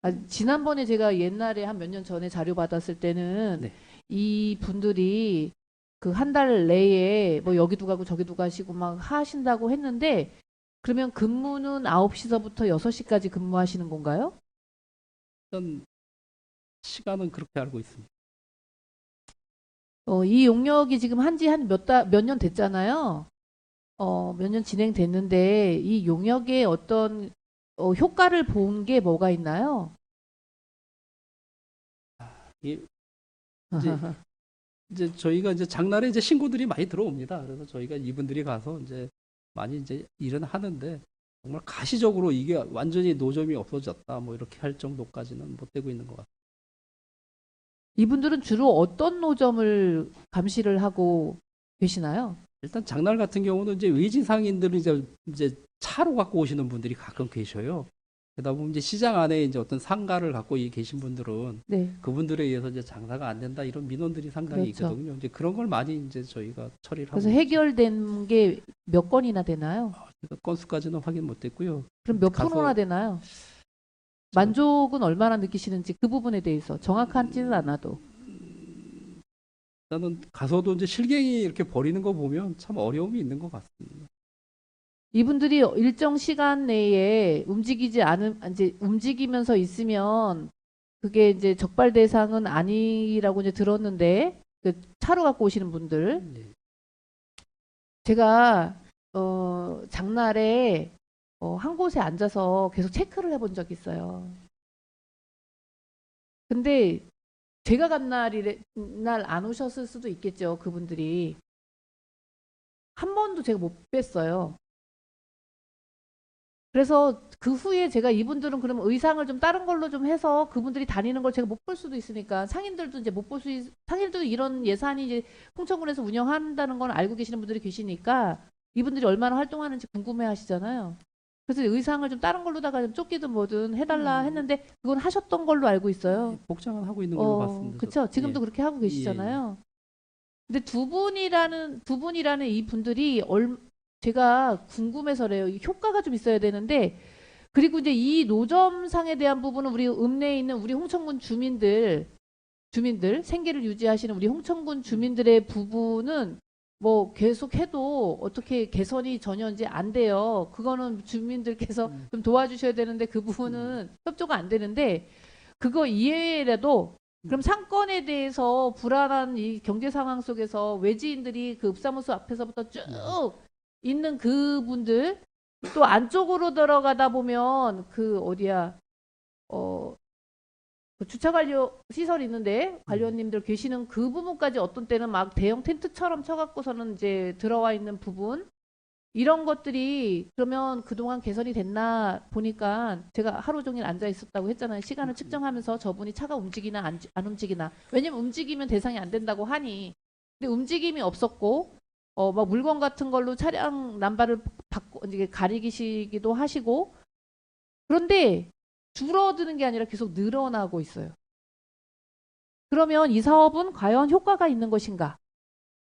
아, 지난번에 제가 옛날에 한 몇 년 전에 자료 받았을 때는 네. 이 분들이 그 한 달 내에 뭐 여기도 가고 저기도 가시고 막 하신다고 했는데 그러면 근무는 9시서부터 6시까지 근무하시는 건가요? 일단 시간은 그렇게 알고 있습니다. 이 용역이 지금 한지 한 몇 년 됐잖아요. 몇 년 진행됐는데 이 용역의 어떤 효과를 본 게 뭐가 있나요? 예. 이제 저희가 이제 장날에 이제 신고들이 많이 들어옵니다. 그래서 저희가 이분들이 가서 이제 많이 이제 일은 하는데 정말 가시적으로 이게 완전히 노점이 없어졌다 뭐 이렇게 할 정도까지는 못 되고 있는 것 같아요. 이분들은 주로 어떤 노점을 감시를 하고 계시나요? 일단 장날 같은 경우는 이제 외지 상인들은 이제 차로 갖고 오시는 분들이 가끔 계셔요. 그러다 보면 이제 시장 안에 이제 어떤 상가를 갖고 계신 분들은 네. 그분들에 의해서 이제 장사가 안 된다 이런 민원들이 상당히 그렇죠. 있거든요. 이제 그런 걸 많이 이제 저희가 처리를 하고 그래서 해결된 게 몇 건이나 되나요? 있습니다. 건수까지는 확인 못했고요. 그럼 몇 가서- 프로나 되나요? 만족은 얼마나 느끼시는지 그 부분에 대해서 정확하지는 않아도 나는 가서도 이제 실갱이 이렇게 버리는 거 보면 참 어려움이 있는 것 같습니다. 이분들이 일정 시간 내에 움직이지 않은 이제 움직이면서 있으면 그게 이제 적발 대상은 아니라고 이제 들었는데 그 차로 갖고 오시는 분들 네. 제가 장날에 한 곳에 앉아서 계속 체크를 해본 적이 있어요. 근데 제가 간 날이 날 안 오셨을 수도 있겠죠. 그분들이 한 번도 제가 못 뵀어요. 그래서 그 후에 제가 이분들은 그러면 의상을 좀 다른 걸로 좀 해서 그분들이 다니는 걸 제가 못 볼 수도 있으니까 상인들도 이제 못 볼 상인들도 이런 예산이 이제 홍천군에서 운영한다는 건 알고 계시는 분들이 계시니까 이분들이 얼마나 활동하는지 궁금해 하시잖아요. 그래서 의상을 좀 다른 걸로다가 좀 조끼든 뭐든 해달라 했는데 그건 하셨던 걸로 알고 있어요. 복장은 하고 있는 걸로 봤습니다. 그렇죠. 지금도 예. 그렇게 하고 계시잖아요. 근데 두 분이라는 이 분들이 제가 궁금해서래요. 이 효과가 좀 있어야 되는데 그리고 이제 이 노점상에 대한 부분은 우리 읍내에 있는 우리 홍천군 주민들 생계를 유지하시는 우리 홍천군 주민들의 부분은 뭐 계속해도 어떻게 개선이 전혀 이제 안 돼요. 그거는 주민들께서 좀 도와주셔야 되는데 그 부분은 협조가 안 되는데 그거 이외에라도 그럼 상권에 대해서 불안한 이 경제 상황 속에서 외지인들이 그 읍사무소 앞에서부터 쭉 있는 그분들 또 안쪽으로 들어가다 보면 그 어디야 그 주차 관료 시설 있는데 관료님들 계시는 그 부분까지 어떤 때는 막 대형 텐트처럼 쳐갖고서는 이제 들어와 있는 부분 이런 것들이 그러면 그동안 개선이 됐나 보니까 제가 하루 종일 앉아 있었다고 했잖아요. 시간을 측정하면서 저분이 차가 움직이나 안 움직이나 왜냐면 움직이면 대상이 안 된다고 하니 근데 움직임이 없었고 막 물건 같은 걸로 차량 남발을 이제 가리기시기도 하시고 그런데 줄어드는 게 아니라 계속 늘어나고 있어요. 그러면 이 사업은 과연 효과가 있는 것인가?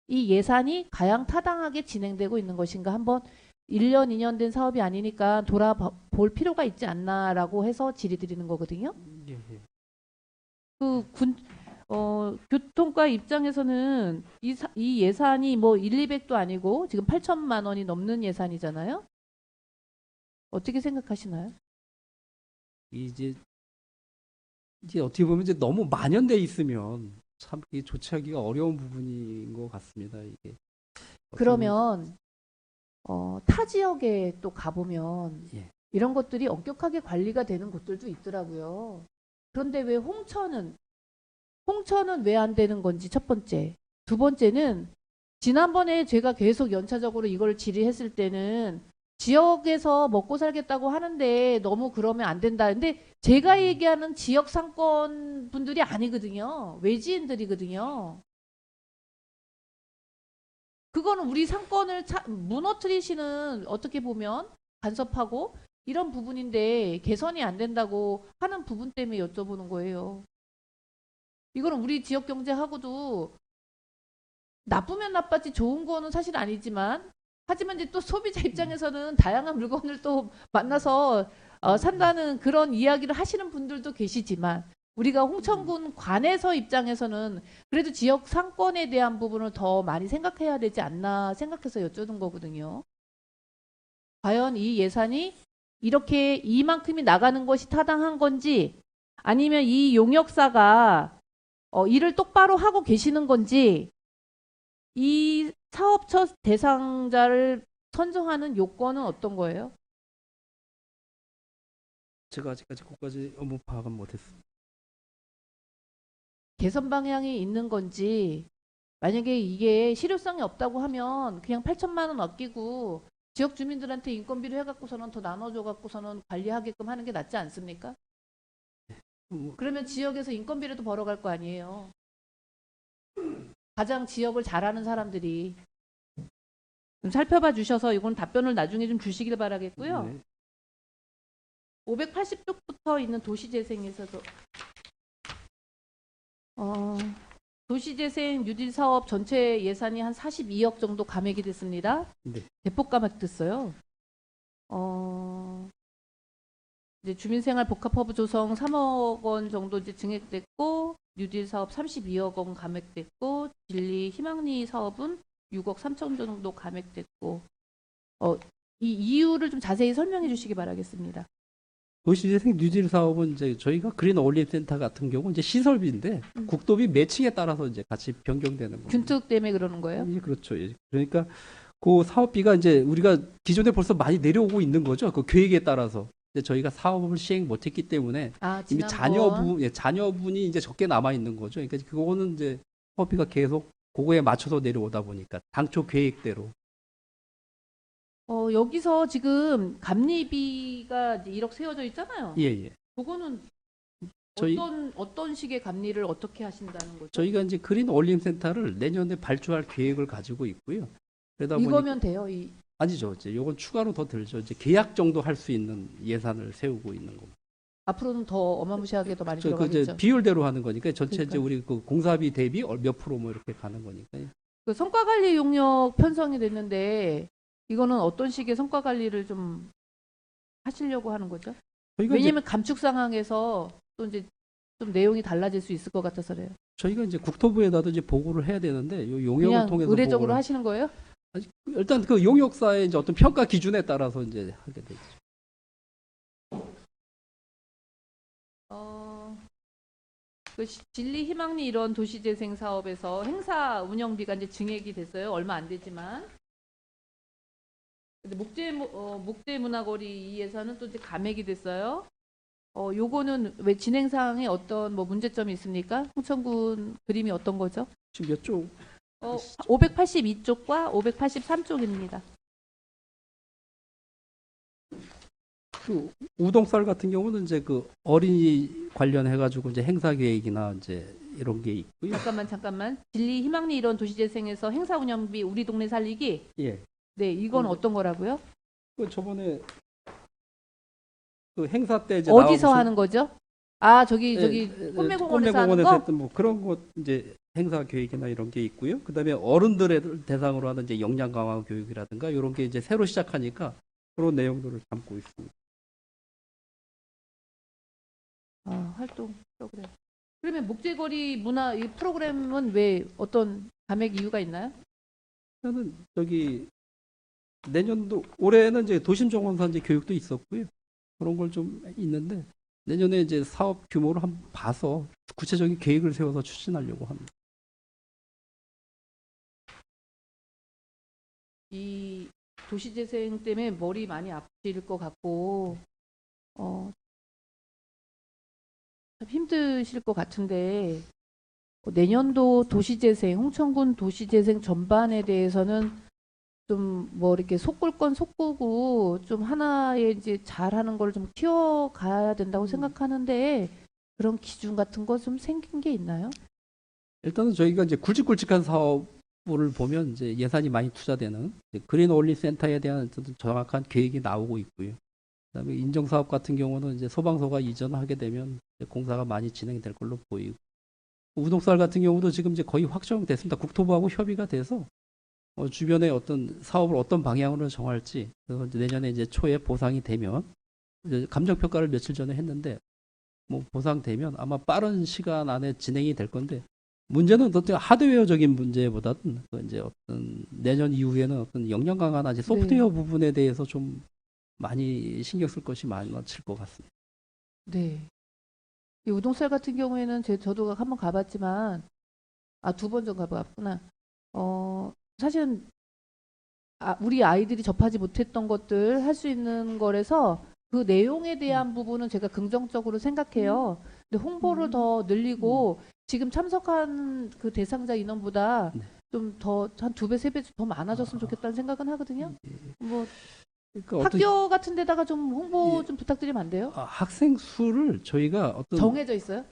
이 예산이 가양타당하게 진행되고 있는 것인가? 한번 1년, 2년 된 사업이 아니니까 돌아볼 필요가 있지 않나라고 해서 질의드리는 거거든요. 예, 예. 교통과 입장에서는 이 예산이 뭐 200도 아니고 지금 8천만 원이 넘는 예산이잖아요. 어떻게 생각하시나요? 이제 어떻게 보면 이제 너무 만연돼 있으면 참 이게 조치하기가 어려운 부분인 것 같습니다. 이게 그러면 타 지역에 또 가보면 예. 이런 것들이 엄격하게 관리가 되는 곳들도 있더라고요. 그런데 왜 홍천은 왜 안 되는 건지 첫 번째. 두 번째는 지난번에 제가 계속 연차적으로 이걸 질의했을 때는 지역에서 먹고 살겠다고 하는데 너무 그러면 안 된다. 근데 제가 얘기하는 지역 상권 분들이 아니거든요. 외지인들이거든요. 그거는 우리 상권을 무너뜨리시는 어떻게 보면 간섭하고 이런 부분인데 개선이 안 된다고 하는 부분 때문에 여쭤보는 거예요. 이거는 우리 지역 경제하고도 나쁘면 나빴지 좋은 거는 사실 아니지만 하지만 이제 또 소비자 입장에서는 다양한 물건을 또 만나서 산다는 그런 이야기를 하시는 분들도 계시지만 우리가 홍천군 관에서 입장에서는 그래도 지역 상권에 대한 부분을 더 많이 생각해야 되지 않나 생각해서 여쭤는 거거든요. 과연 이 예산이 이렇게 이만큼이 나가는 것이 타당한 건지 아니면 이 용역사가 일을 똑바로 하고 계시는 건지 이 사업처 대상자를 선정하는 요건은 어떤 거예요? 제가 아직까지 그것까지 업무 파악은 못했습니다. 개선 방향이 있는 건지 만약에 이게 실효성이 없다고 하면 그냥 8천만 원 아끼고 지역 주민들한테 인건비를 해갖고서는 더 나눠줘갖고서는 관리하게끔 하는 게 낫지 않습니까? 그러면 지역에서 인건비라도 벌어갈 거 아니에요. 가장 지역을 잘하는 사람들이 좀 살펴봐 주셔서 이건 답변을 나중에 좀 주시길 바라겠고요. 네. 580쪽부터 있는 도시재생에서도 도시재생 뉴딜 사업 전체 예산이 한 42억 정도 감액이 됐습니다. 네. 대폭 감액됐어요. 이제 주민생활 복합허브 조성 3억 원 정도 이제 증액됐고 뉴딜 사업 32억 원 감액됐고 진리 희망리 사업은 6억 3천 정도 감액됐고 이 이유를 좀 자세히 설명해 주시기 바라겠습니다. 도시재생 뉴딜 사업은 이제 저희가 그린 어울림 센터 같은 경우 이제 시설비인데 국도비 매칭에 따라서 이제 같이 변경되는 거예요. 균특 때문에 그러는 거예요? 예, 그렇죠. 예. 그러니까 그 사업비가 이제 우리가 기존에 벌써 많이 내려오고 있는 거죠. 그 계획에 따라서. 이제 저희가 사업을 시행 못했기 때문에 이미 지난번 자녀분이 이제 적게 남아 있는 거죠. 그러니까 그거는 이제 사업비가 계속 그거에 맞춰서 내려오다 보니까 당초 계획대로. 여기서 지금 감리비가 이제 1억 세워져 있잖아요. 예, 예. 그거는 저희 어떤 식의 감리를 어떻게 하신다는 거죠? 저희가 이제 그린 어울림 센터를 내년에 발주할 계획을 가지고 있고요. 그러다 보니까 이거면 돼요. 아니죠. 이제 요건 추가로 더 들죠. 이제 계약 정도 할 수 있는 예산을 세우고 있는 겁니다. 앞으로는 더 어마무시하게 더 많이 그 들어가겠죠. 이제 비율대로 하는 거니까 전체 이제 그러니까. 우리 그 공사비 대비 몇 프로 뭐 이렇게 가는 거니까. 그 성과 관리 용역 편성이 됐는데 이거는 어떤 식의 성과 관리를 좀 하시려고 하는 거죠? 저희가 왜냐하면 감축 상황에서 또 이제 좀 내용이 달라질 수 있을 것 같아서 그래요. 저희가 이제 국토부에다도 이제 보고를 해야 되는데 요 용역을 그냥 통해서 의례적으로 보고를 하시는 거예요? 일단 그 용역사의 이제 어떤 평가 기준에 따라서 이제 하게 되죠. 그 진리 희망리 이런 도시재생 사업에서 행사 운영비가 이제 증액이 됐어요. 얼마 안 되지만. 근데 목재 문화거리 이 예산은 또 이제 감액이 됐어요. 요거는 왜 진행 사항에 어떤 뭐 문제점이 있습니까? 홍천군 그림이 어떤 거죠? 지금 몇 쪽? 582쪽과 583쪽입니다. 그 우동쌀 같은 경우는 이제 그 어린이 관련해 가지고 이제 행사 계획이나 이제 이런 게 있고요. 잠깐만. 진리 희망리 이런 도시재생에서 행사 운영비 우리 동네 살리기. 예. 네, 이건 어떤 거라고요? 그 저번에 그 행사 때 이제 어디서 나와보신- 하는 거죠? 저기 꽃매공원에서 하는 거? 했던 뭐 그런 것 이제 행사 계획이나 이런 게 있고요. 그다음에 어른들을 대상으로 하는 이제 역량 강화 교육이라든가 이런 게 이제 새로 시작하니까 그런 내용들을 담고 있습니다. 활동 프로그램. 그러면 목재거리 문화 이 프로그램은 왜 어떤 감액 이유가 있나요? 저는 저기 내년도 올해는 이제 도심 정원사 이제 교육도 있었고요. 그런 걸 좀 있는데 내년에 이제 사업 규모를 한번 봐서 구체적인 계획을 세워서 추진하려고 합니다. 이 도시재생 때문에 머리 많이 아프실 것 같고 참 힘드실 것 같은데 내년도 도시재생, 홍천군 도시재생 전반에 대해서는 좀 뭐 이렇게 속볼 건 속보고 좀 하나의 이제 잘하는 걸 좀 키워가야 된다고 생각하는데 그런 기준 같은 거 좀 생긴 게 있나요? 일단은 저희가 이제 굵직굵직한 사업을 보면 이제 예산이 많이 투자되는 이제 그린 어울림 센터에 대한 정확한 계획이 나오고 있고요. 그다음에 인정 사업 같은 경우는 이제 소방서가 이전하게 되면 이제 공사가 많이 진행될 걸로 보이고 우동쌀 같은 경우도 지금 이제 거의 확정됐습니다. 국토부하고 협의가 돼서 주변에 어떤 사업을 어떤 방향으로 정할지 그래서 이제 내년에 이제 초에 보상이 되면 이제 감정 평가를 며칠 전에 했는데 뭐 보상되면 아마 빠른 시간 안에 진행이 될 건데 문제는 어떤 하드웨어적인 문제보다는 그 이제 어떤 내년 이후에는 어떤 역량 강화나 이제 소프트웨어 부분에 대해서 좀 많이 신경 쓸 것이 많아질 것 같습니다. 네. 이 우동쌀 같은 경우에는 저도 한번 가봤지만 2번 정도 가봤구나. 사실은 우리 아이들이 접하지 못했던 것들 할 수 있는 거라서 그 내용에 대한 부분은 제가 긍정적으로 생각해요. 근데 홍보를 더 늘리고 지금 참석한 그 대상자 인원보다 네. 좀 더 한 2배, 3배 더 많아졌으면 좋겠다는 생각은 하거든요. 뭐 그러니까 학교 같은 데다가 좀 홍보 좀 부탁드리면 안 돼요? 학생 수를 저희가 어떤 정해져 있어요?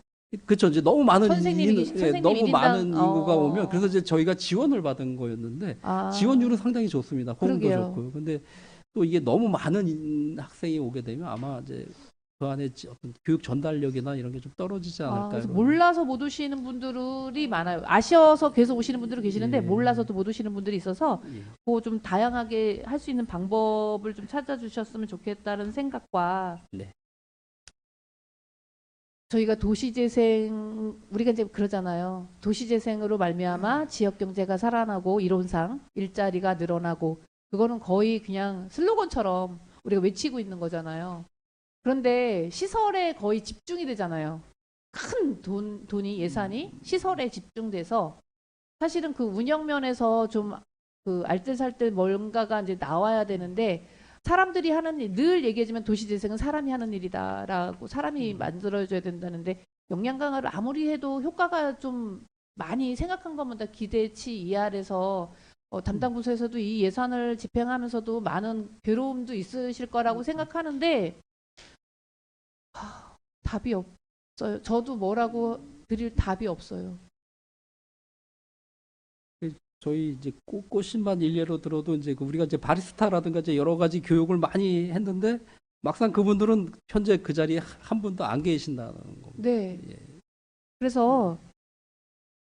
그렇죠. 이제 너무 많은 선생님 너무 1인당? 많은 인구가 오면 그래서 이제 저희가 지원을 받은 거였는데 지원율은 상당히 좋습니다. 호응도 그러게요. 좋고. 근데 또 이게 너무 많은 학생이 오게 되면 아마 이제 그 안에 어떤 교육 전달력이나 이런 게 좀 떨어지지 않을까. 그래서 이런. 몰라서 못 오시는 분들이 많아요. 아셔서 계속 오시는 분들은 계시는데 예. 몰라서도 못 오시는 분들이 있어서 예. 그 좀 다양하게 할 수 있는 방법을 좀 찾아주셨으면 좋겠다는 생각과 네. 저희가 도시재생 우리가 이제 그러잖아요. 도시재생으로 말미암아 지역 경제가 살아나고 이론상 일자리가 늘어나고 그거는 거의 그냥 슬로건처럼 우리가 외치고 있는 거잖아요. 그런데 시설에 거의 집중이 되잖아요. 큰 돈이 예산이 시설에 집중돼서 사실은 그 운영 면에서 좀 그 알뜰살뜰 뭔가가 이제 나와야 되는데 사람들이 하는 일, 늘 얘기하지만 도시재생은 사람이 하는 일이다라고 사람이 만들어줘야 된다는데 역량 강화를 아무리 해도 효과가 좀 많이 생각한 것보다 기대치 이하라서 담당 부서에서도 이 예산을 집행하면서도 많은 괴로움도 있으실 거라고 생각하는데 답이 없어요. 저도 뭐라고 드릴 답이 없어요. 저희 이제 꽃신만 일례로 들어도 이제 우리가 이제 바리스타라든가 이제 여러 가지 교육을 많이 했는데 막상 그분들은 현재 그 자리에 한 분도 안 계신다는 겁니다. 네. 예. 그래서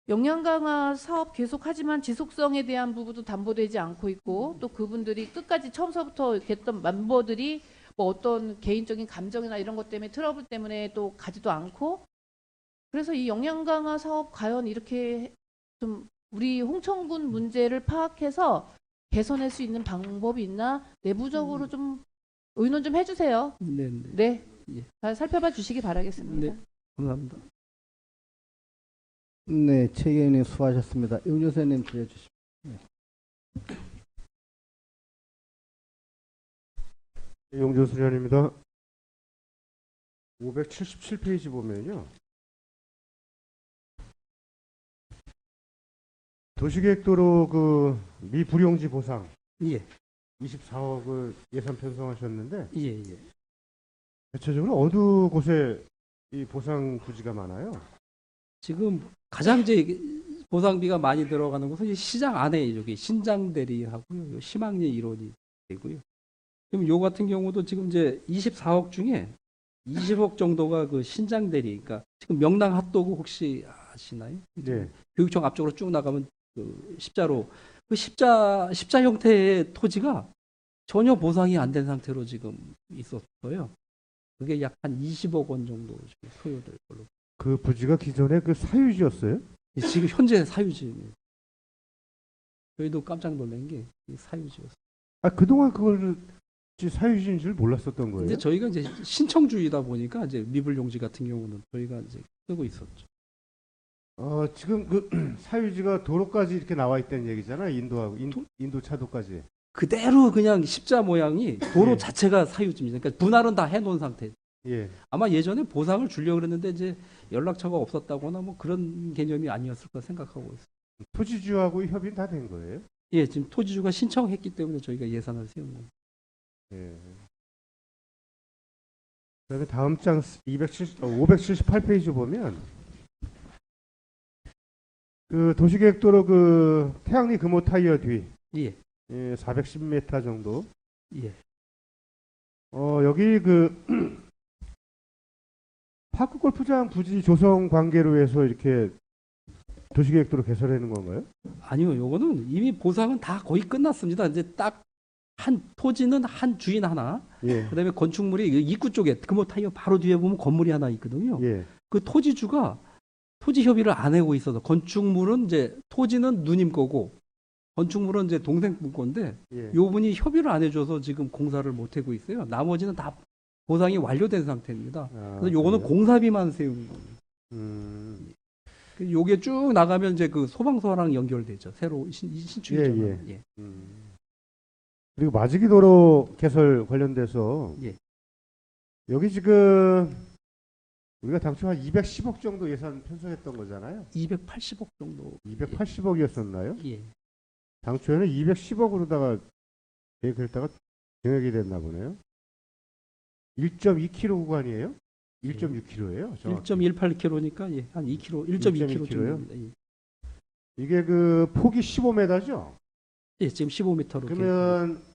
역량 강화 사업 계속하지만 지속성에 대한 부분도 담보되지 않고 있고 또 그분들이 끝까지 처음서부터 했던 멤버들이 뭐 어떤 개인적인 감정이나 이런 것 때문에 트러블 때문에 또 가지도 않고 그래서 이 역량 강화 사업 과연 이렇게 좀 우리 홍천군 문제를 파악해서 개선할 수 있는 방법이 있나 내부적으로 좀 의논 좀 해주세요. 네, 네. 네. 예. 잘 살펴봐 주시기 바라겠습니다. 네. 감사합니다. 네, 최경님 수고하셨습니다. 윤교수님 들려주십시오. 용조 수련입니다. 577페이지 보면요. 도시계획도로 그 미불용지 보상 예, 24억을 예산 편성하셨는데 예, 예. 대체적으로 어느 곳에 이 보상 부지가 많아요? 지금 가장 이제 보상비가 많이 들어가는 곳은 이 시장 안에 여기 신장대리하고요, 요 심학리 일원이 되고요. 그럼 요 같은 경우도 지금 이제 24억 중에 20억 정도가 그 신장대리, 그러니까 지금 명랑 핫도그 혹시 아시나요? 네. 교육청 앞쪽으로 쭉 나가면 그 십자로 그 십자 형태의 토지가 전혀 보상이 안 된 상태로 지금 있었어요. 그게 약 한 20억 원 정도 지금 소요될 걸로. 그 부지가 기존에 그 사유지였어요? 지금 현재 사유지입니다. 저희도 깜짝 놀란 게 사유지였어요. 아, 그동안 그걸 사유지인 줄 몰랐었던 거예요? 근데 저희가 이제 신청주의다 보니까 이제 미불용지 같은 경우는 저희가 이제 쓰고 있었죠. 지금 그 사유지가 도로까지 이렇게 나와 있다는 얘기잖아요. 인도하고 인도 차도까지. 그대로 그냥 십자 모양이 도로 예. 자체가 사유지입니다. 그러니까 분할은 다 해놓은 상태. 예. 아마 예전에 보상을 주려고 그랬는데 이제 연락처가 없었다거나 뭐 그런 개념이 아니었을까 생각하고 있어요. 토지주하고 협의는 다 된 거예요? 예, 지금 토지주가 신청했기 때문에 저희가 예산을 세운 겁니다. 예. 그다음에 다음 장 578페이지 보면 그 도시계획도로 그 태양리 금호 타이어 뒤 예, 410m 정도. 예. 여기 그 파크 골프장 부지 조성 관계로 해서 이렇게 도시계획도로 개설하는 건가요? 아니요, 요거는 이미 보상은 다 거의 끝났습니다. 이제 딱 한 토지는 한 주인 하나, 예. 그다음에 건축물이 입구 쪽에 금호 타이어 바로 뒤에 보면 건물이 하나 있거든요. 예. 그 토지주가 토지 협의를 안 하고 있어서 건축물은 이제 토지는 누님 거고 건축물은 이제 동생분 건데 예. 요 분이 협의를 안 해줘서 지금 공사를 못 하고 있어요. 나머지는 다 보상이 완료된 상태입니다. 그래서 요거는 그래요? 공사비만 세우는 거예요. 그 요게 쭉 나가면 이제 그 소방서랑 연결되죠. 새로 신축이잖아요. 예, 예. 그리고 마지기도로 개설 관련돼서 예. 여기 지금 우리가 당초 한 210억 정도 예산 편성했던 거잖아요. 280억 정도. 280억이었었나요? 예. 당초에는 210억으로다가 계획했다가 증액이 됐나 보네요. 1.2km 구간이에요? 1.6km예요? 1.18km니까 예, 한 2km, 1.2km 정도입니다. 예. 이게 그 폭이 15m죠? 예, 지금 15m로. 그러면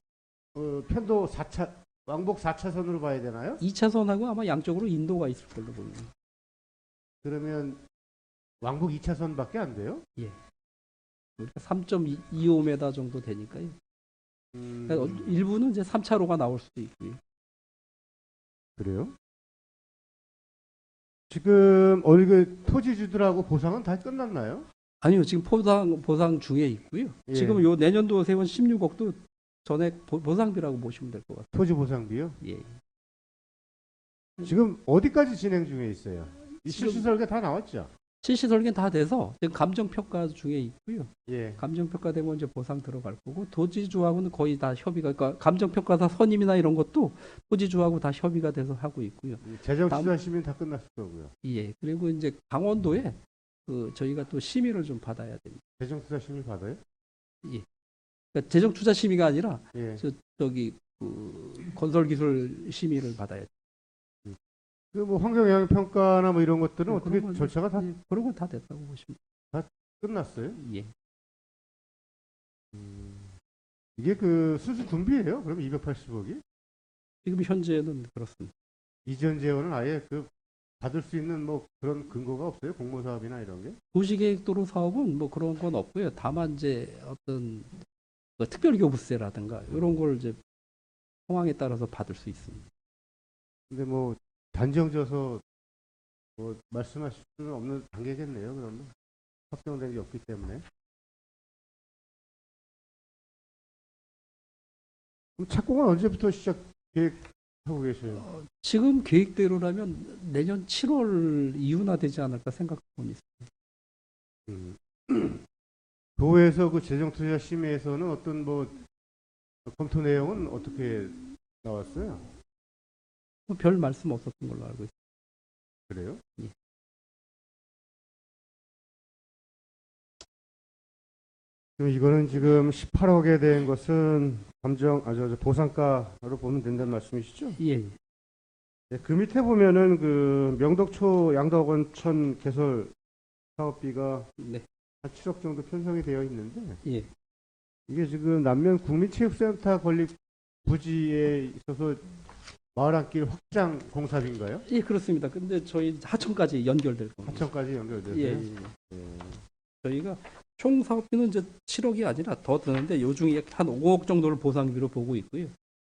편도 4차 왕복 4차선으로 봐야 되나요? 2차선하고 아마 양쪽으로 인도가 있을 걸로 보입니다. 그러면 왕복 2차선밖에 안 돼요? 그러니까 3.25m 정도 되니까요. 그러니까 일부는 이제 3차로가 나올 수도 있고요. 그래요? 지금 어느 그 토지주들하고 보상은 다 끝났나요? 아니요, 지금 보상 중에 있고요. 예. 지금 요 내년도 세운 16억도 전액 보상비라고 보시면 될 것 같아요. 토지 보상비요? 예. 지금 어디까지 진행 중에 있어요? 이 지금- 실시 설계 다 나왔죠? 실시 설계는 다 돼서 지금 감정 평가 중에 있고요. 예. 감정 평가 되면 이제 보상 들어갈 거고 토지주하고는 거의 다 협의가 그러니까 감정 평가사 선임이나 이런 것도 토지주하고 다 협의가 돼서 하고 있고요. 재정 다음- 투자 심의는 다 끝났을 거고요. 예. 그리고 이제 강원도에 저희가 또 심의를 좀 받아야 됩니다. 재정 투자 심의 받아요? 그러니까 재정 투자 심의가 아니라 예. 저기 건설 기술 심의를 받아야 돼요. 그 뭐 환경 영향 평가나 뭐 이런 것들은 네, 어떻게 그런 건- 절차가 다 예, 그런 건 다 됐다고 보시면 끝났어요? 예. 이게 그 수주 준비예요? 그럼 280억이? 지금 현재는 그렇습니다. 이전 재원은 아예 그 받을 수 있는 뭐 그런 근거가 없어요? 공모 사업이나 이런 게? 도시계획도로 사업은 뭐 그런 건 없고요. 다만 이제 어떤 뭐 특별교부세라든가 이런 걸 이제 상황에 따라서 받을 수 있습니다. 근데 뭐 단정져서 뭐 말씀하실 수는 없는 단계겠네요. 그러면 확정된 게 없기 때문에. 그럼 착공은 언제부터 시작 계획하고 계셔요? 지금 계획대로라면 내년 7월 이후나 되지 않을까 생각하고 있습니다. 음. 도에서 그 재정투자 심의에서는 어떤 뭐 검토 내용은 어떻게 나왔어요? 뭐별 말씀 없었던 걸로 알고 있습니다. 그래요? 예. 그럼 이거는 지금 18억에 대한 것은 보상가로 보면 된다는 말씀이시죠? 예. 네, 그 밑에 보면은 그 명덕초 양덕원천 개설 사업비가 네. 한 7억 정도 편성이 되어 있는데 예. 이게 지금 남면 국민체육센터 건립 부지에 있어서 마을 한길 확장 공사비인가요? 예, 그렇습니다. 근데 저희 하천까지 연결될 겁니다. 하천까지 연결돼서요? 예, 예. 예. 저희가 총 사업비는 이제 7억이 아니라 더 드는데 요 중에 한 5억 정도를 보상비로 보고 있고요.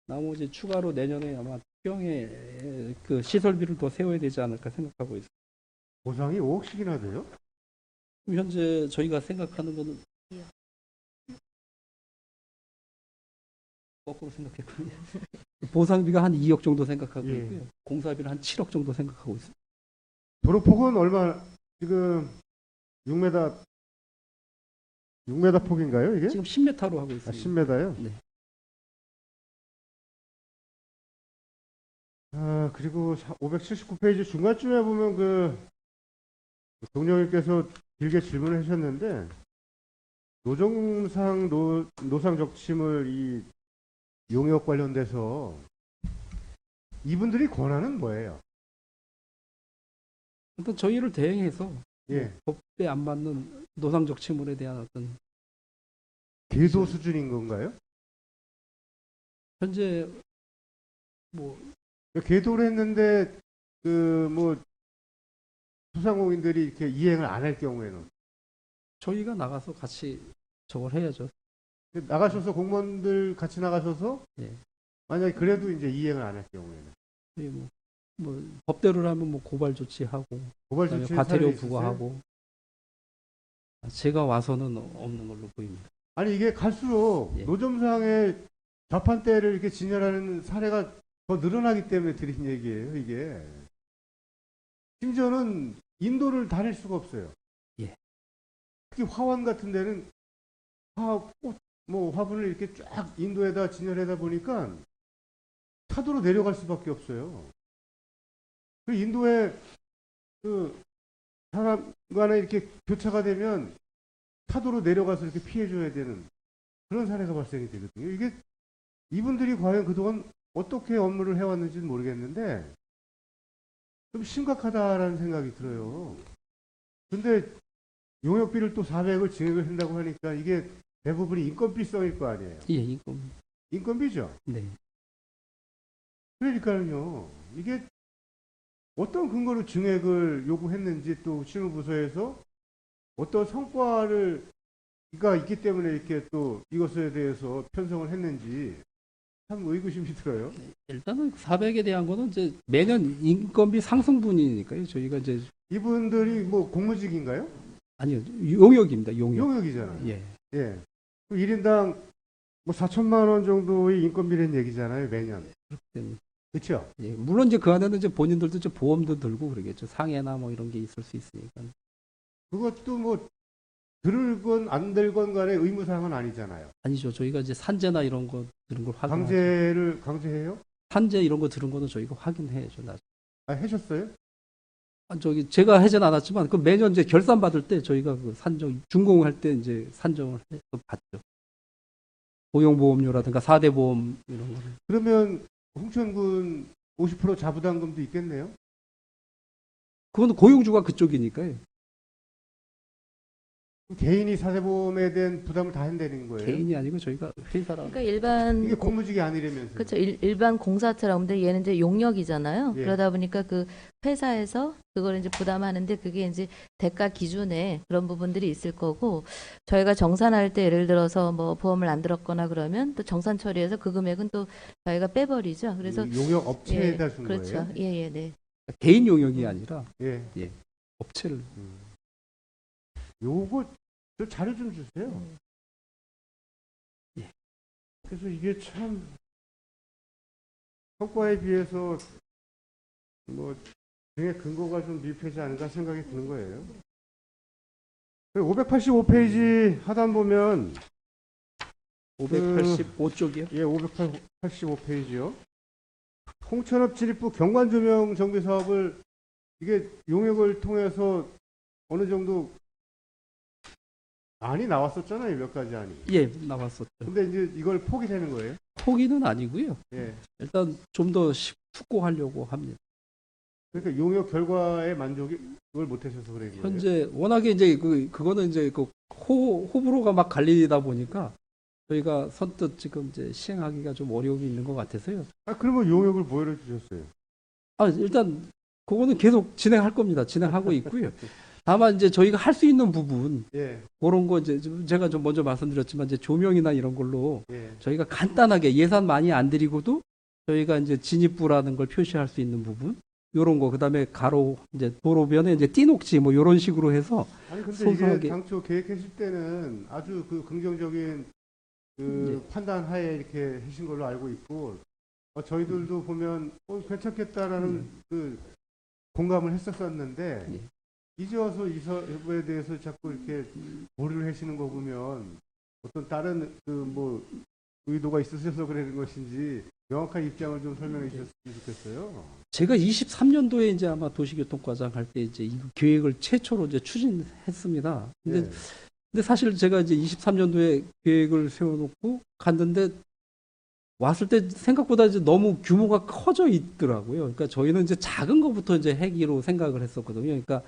나머지 추가로 내년에 아마 평에 그 시설비를 더 세워야 되지 않을까 생각하고 있습니다. 보상이 5억씩이나 돼요? 그럼 현재 저희가 생각하는 거는 거꾸로 생각했거든요. 보상비가 한 2억 정도 생각하고 예. 있고요. 공사비는 한 7억 정도 생각하고 있습니다. 도로폭은 얼마 지금 6m 폭인가요 이게? 지금 10m로 하고 아, 있습니다. 10m요? 네. 아, 그리고 579페이지 중간쯤에 보면 그 동료님께서 길게 질문을 하셨는데 노상 적침을 이 용역 관련돼서 이분들이 권한은 뭐예요? 일단 저희를 대행해서 예, 법에 안 맞는 노상적 침울에 대한 어떤 계도 수준인 건가요? 현재 뭐 계도를 했는데 그 뭐 소상공인들이 이렇게 이행을 안 할 경우에는 저희가 나가서 같이 저걸 해야죠. 나가셔서 공무원들 같이 나가셔서 예. 만약에 그래도 이제 이행을 안 할 경우에는 저희 뭐 법대로라면 뭐 고발 조치하고 고발 그다음에 조치 과태료 부과하고 제가 와서는 없는 걸로 보입니다. 아니 이게 갈수록 예. 노점상의 좌판대를 이렇게 진열하는 사례가 더 늘어나기 때문에 드린 얘기예요. 이게 심지어는 인도를 다닐 수가 없어요. 예. 특히 화원 같은 데는 화분을 이렇게 쫙 인도에다 진열하다 보니까 차도로 내려갈 수밖에 없어요. 그 인도에 그 사람 간에 이렇게 교차가 되면 차도로 내려가서 이렇게 피해줘야 되는 그런 사례가 발생이 되거든요. 이게 이분들이 과연 그동안 어떻게 업무를 해왔는지는 모르겠는데 좀 심각하다라는 생각이 들어요. 근데 용역비를 또 400을 증액을 한다고 하니까 이게 대부분이 인건비성일 거 아니에요. 예, 이거 인건비죠. 네. 그러니까요. 이게 어떤 근거로 증액을 요구했는지 또 실무부서에서 어떤 성과가 있기 때문에 이렇게 또 이것에 대해서 편성을 했는지 참 의구심이 들어요. 일단은 400에 대한 거는 이제 매년 인건비 상승분이니까요. 저희가 이제 이분들이 뭐 공무직인가요? 아니요, 용역입니다. 용역. 용역이잖아요. 예. 예. 1인당 뭐 4천만 원 정도의 인건비라는 얘기잖아요, 매년. 그렇죠? 예. 물론 이제 그 안에는 이제 본인들도 이제 보험도 들고 그러겠죠. 상해나 뭐 이런 게 있을 수 있으니까. 그것도 뭐 들건 안 들건 간에 의무사항은 아니잖아요. 아니죠. 저희가 이제 산재나 이런 거 들은 걸 확인. 강제해요? 산재 이런 거 들은 거는 저희가 확인해야죠. 나중에. 아, 하셨어요? 저기 제가 하진 않았지만 그 매년 이제 결산 받을 때 저희가 그 산정 준공할 때 이제 산정을 해서 받죠. 고용보험료라든가 4대 보험 이런 거를. 그러면 홍천군 50% 자부담금도 있겠네요? 그건 고용주가 그쪽이니까요. 개인이 사대보험에 대한 부담을 다 한다는 거예요? 개인이 아니고 저희가 회사라. 그러니까 일반 이게 공무직이 아니라면서요? 그렇죠. 일반 공사처럼 근데 얘는 이제 용역이잖아요. 예. 그러다 보니까 그 회사에서 그걸 이제 부담하는데 그게 이제 대가 기준에 그런 부분들이 있을 거고 저희가 정산할 때 예를 들어서 뭐 보험을 안 들었거나 그러면 또 정산 처리해서 그 금액은 또 저희가 빼버리죠. 그래서 용역 업체에다 준 그렇죠. 거예요? 예, 네. 개인 용역이 아니라 예. 업체를. 요거 저 자료 좀 주세요. 예. 그래서 이게 참 성과에 비해서 뭐 등의 근거가 좀 미흡하지 않은가 생각이 드는 거예요. 585페이지 하단 보면 585쪽이요? 예, 585페이지요. 홍천읍 진입부 경관조명 정비 사업을 이게 용역을 통해서 어느 정도 안이 나왔었잖아요, 몇 가지 안이. 예, 나왔었죠. 근데 이제 이걸 포기되는 거예요? 포기는 아니고요. 예. 일단 좀 더 숙고하려고 합니다. 그러니까 용역 결과에 만족을 못하셔서 그런 거예요. 현재 워낙에 이제 그거는 이제 그 호불호가 막 갈리다 보니까 저희가 선뜻 지금 이제 시행하기가 좀 어려움이 있는 것 같아서요. 아, 그러면 용역을 뭐로 주셨어요? 아, 일단 그거는 계속 진행할 겁니다. 진행하고 있고요. 다만 이제 저희가 할 수 있는 부분 예, 그런 거 이제 제가 좀 먼저 말씀드렸지만 이제 조명이나 이런 걸로 예. 저희가 간단하게 예산 많이 안 들이고도 저희가 이제 진입부라는 걸 표시할 수 있는 부분 요런 거 그다음에 가로 이제 도로변에 이제 띠녹지 뭐 요런 식으로 해서 아니 근데 소소하게. 이게 당초 계획했을 때는 아주 그 긍정적인 그 판단 하에 이렇게 하신 걸로 알고 있고 저희들도 보면 괜찮겠다라는 그 공감을 했었었는데 예. 이제 와서 이 사업에 대해서 자꾸 이렇게 보류를 하시는 거 보면 어떤 다른 그 뭐 의도가 있으셔서 그러는 것인지 명확한 입장을 좀 설명해 주셨으면 좋겠어요. 제가 23년도에 이제 아마 도시교통과장 할 때 이제 이 계획을 최초로 이제 추진했습니다. 근데 예. 사실 제가 이제 23년도에 계획을 세워놓고 갔는데 왔을 때 생각보다 이제 너무 규모가 커져 있더라고요. 그러니까 저희는 이제 작은 것부터 이제 하기로 생각을 했었거든요. 그러니까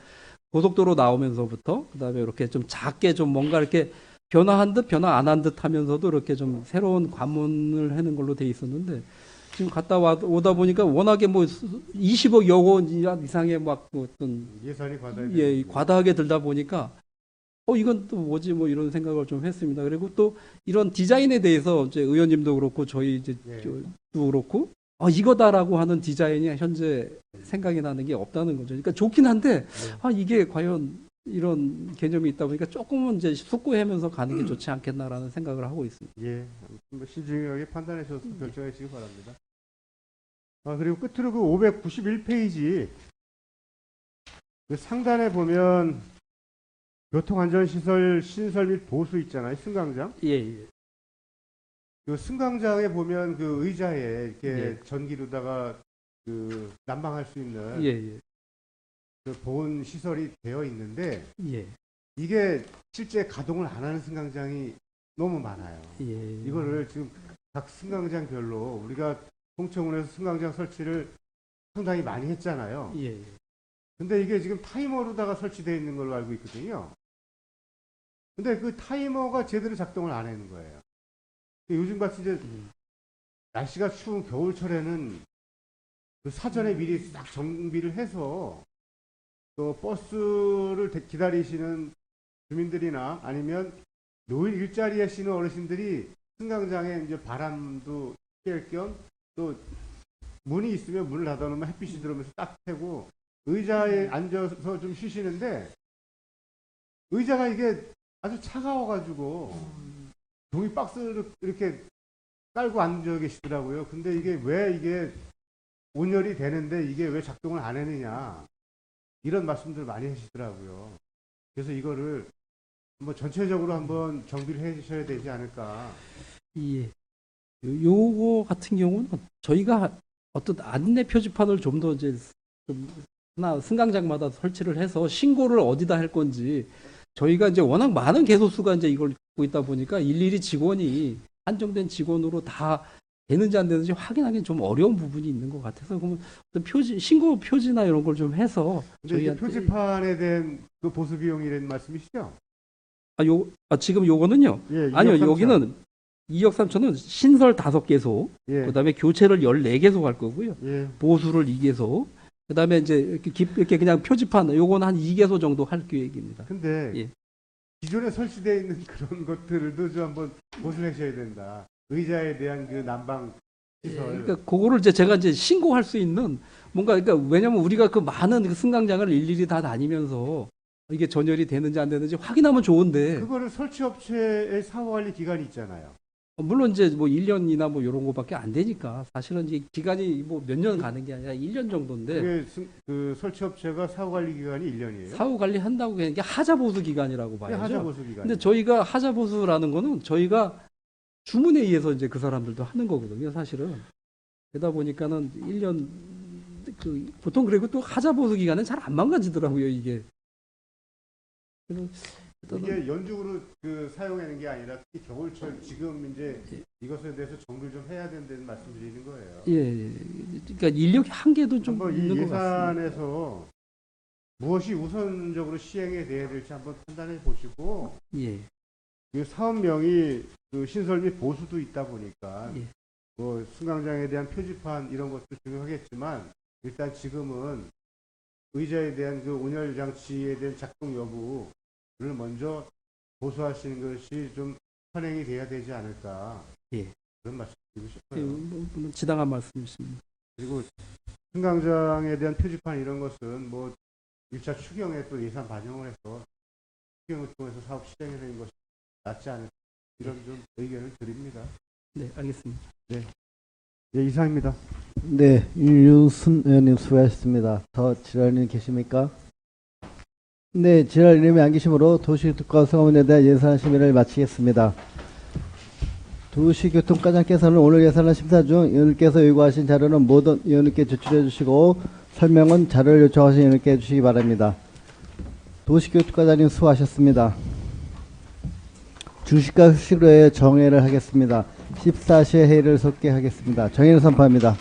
고속도로 나오면서부터 그다음에 이렇게 좀 작게 좀 뭔가 이렇게 변화한 듯 변화 안 한 듯 하면서도 이렇게 좀 새로운 관문을 하는 걸로 돼 있었는데 지금 갔다 오다 보니까 워낙에 뭐 20억여 원 이상의 막 어떤 예산이 과다하게 들다 보니까 이건 또 뭐지 뭐 이런 생각을 좀 했습니다. 그리고 또 이런 디자인에 대해서 이제 의원님도 그렇고 저희 이제 도 그렇고 이거다라고 하는 디자인이 현재 생각이 나는 게 없다는 거죠. 그러니까 좋긴 한데 이게 과연 이런 개념이 있다 보니까 조금은 이제 숙고하면서 가는 게 좋지 않겠나라는 생각을 하고 있습니다. 예, 신중하게 판단하셔서 결정하시기 바랍니다. 그리고 끝으로 그 591페이지 그 상단에 보면 교통안전시설 신설 및 보수 있잖아요. 승강장. 예. 그 승강장에 보면 그 의자에 이렇게 예. 전기로다가 그 난방할 수 있는 예. 그 보온 시설이 되어 있는데 예. 이게 실제 가동을 안 하는 승강장이 너무 많아요. 예. 이거를 지금 각 승강장별로 우리가 홍천군에서 승강장 설치를 상당히 많이 했잖아요. 예. 근데 이게 지금 타이머로다가 설치되어 있는 걸로 알고 있거든요. 근데 그 타이머가 제대로 작동을 안 하는 거예요. 요즘 같이 이제 날씨가 추운 겨울철에는 그 사전에 미리 싹 정비를 해서 또 버스를 기다리시는 주민들이나 아니면 노일 일자리에 쉬는 어르신들이 승강장에 이제 바람도 피할 겸 또 문이 있으면 문을 닫아놓으면 햇빛이 들어오면서 딱 펴고 의자에 앉아서 좀 쉬시는데 의자가 이게 아주 차가워가지고 종이 박스를 이렇게 깔고 앉아 계시더라고요. 근데 이게 왜 이게 온열이 되는데 이게 왜 작동을 안 했느냐 이런 말씀들 많이 하시더라고요. 그래서 이거를 한번 전체적으로 한번 정비를 해 주셔야 되지 않을까. 예. 요거 같은 경우는 저희가 어떤 안내 표지판을 좀 더 이제 좀 하나 승강장마다 설치를 해서 신고를 어디다 할 건지 저희가 이제 워낙 많은 개소수가 이제 이걸 갖고 있다 보니까 일일이 직원이 한정된 직원으로 다 되는지 안 되는지 확인하기는 좀 어려운 부분이 있는 것 같아서 그러면 어떤 표지 신고 표지나 이런 걸 좀 해서 근데 이게 저희한테 표지판에 대한 그 보수 비용이라는 말씀이시죠? 지금 요거는요. 예, 아니요, 2억 3천. 여기는 2억 3천은 신설 5개소, 예, 그다음에 교체를 14개소 할 거고요. 예. 보수를 2개소, 그다음에 이제 이렇게 그냥 표지판 요거는 한 2개소 정도 할 계획입니다. 근데 예. 기존에 설치되어 있는 그런 것들도 좀 한번 보수를 하셔야 된다. 의자에 대한 그 난방 시설. 그러니까 그거를 이제 제가 이제 신고할 수 있는 뭔가 그러니까 왜냐면 우리가 그 많은 그 승강장을 일일이 다 다니면서 이게 전열이 되는지 안 되는지 확인하면 좋은데 그거를 설치업체의 사후관리 기간이 있잖아요. 물론 이제 뭐 1년이나 뭐 이런 거밖에 안 되니까 사실은 이제 기간이 뭐 몇 년 가는 게 아니라 1년 정도인데 그게 그 설치업체가 사후관리 기간이 1년이에요. 사후 관리한다고 하는 게 하자 보수 기간이라고 봐야죠. 하자보수 기간. 근데 저희가 하자 보수라는 거는 저희가 주문에 의해서 이제 그 사람들도 하는 거거든요, 사실은. 그러다 보니까는 1년 그 보통 그리고 또 하자 보수 기간은 잘 안 망가지더라고요, 이게. 그래서 이게 연중으로 그 사용하는 게 아니라 특히 겨울철 지금 이제 이것에 대해서 정비를 좀 해야 된다는 말씀드리는 거예요. 예, 그러니까 인력 한계도 좀 한번 이 있는 것 같습니다. 예산에서 무엇이 우선적으로 시행이 돼야 될지 한번 판단해 보시고 예, 그 사업명이 그 신설 및 보수도 있다 보니까 예. 뭐 승강장에 대한 표지판 이런 것도 중요하겠지만 일단 지금은 의자에 대한 그 온열 장치에 대한 작동 여부를 먼저 보수하시는 것이 좀 선행이 돼야 되지 않을까. 예. 그런 말씀 드리고 예, 싶어요. 물론 지당한 말씀이십니다. 그리고 승강장에 대한 표지판 이런 것은 뭐 1차 추경에 또 예산 반영을 해서 추경을 통해서 사업 시행을 하는 것이 낫지 않을까 이런 좀 의견을 드립니다. 네, 알겠습니다. 예, 이상입니다. 네, 윤순 의원님 수고하셨습니다. 더 지랄님 계십니까? 네, 지랄님이 안 계시므로 도시교통과 성원에 대한 예산 심의를 마치겠습니다. 도시교통과장께서는 오늘 예산안 심사 중 의원님께서 요구하신 자료는 모든 의원님께 제출해 주시고 설명은 자료를 요청하신 의원님께 해주시기 바랍니다. 도시교통과장님 수고하셨습니다. 주식과 실효의 정회를 하겠습니다. 14시에 회의를 속개하겠습니다. 정회를 선포합니다.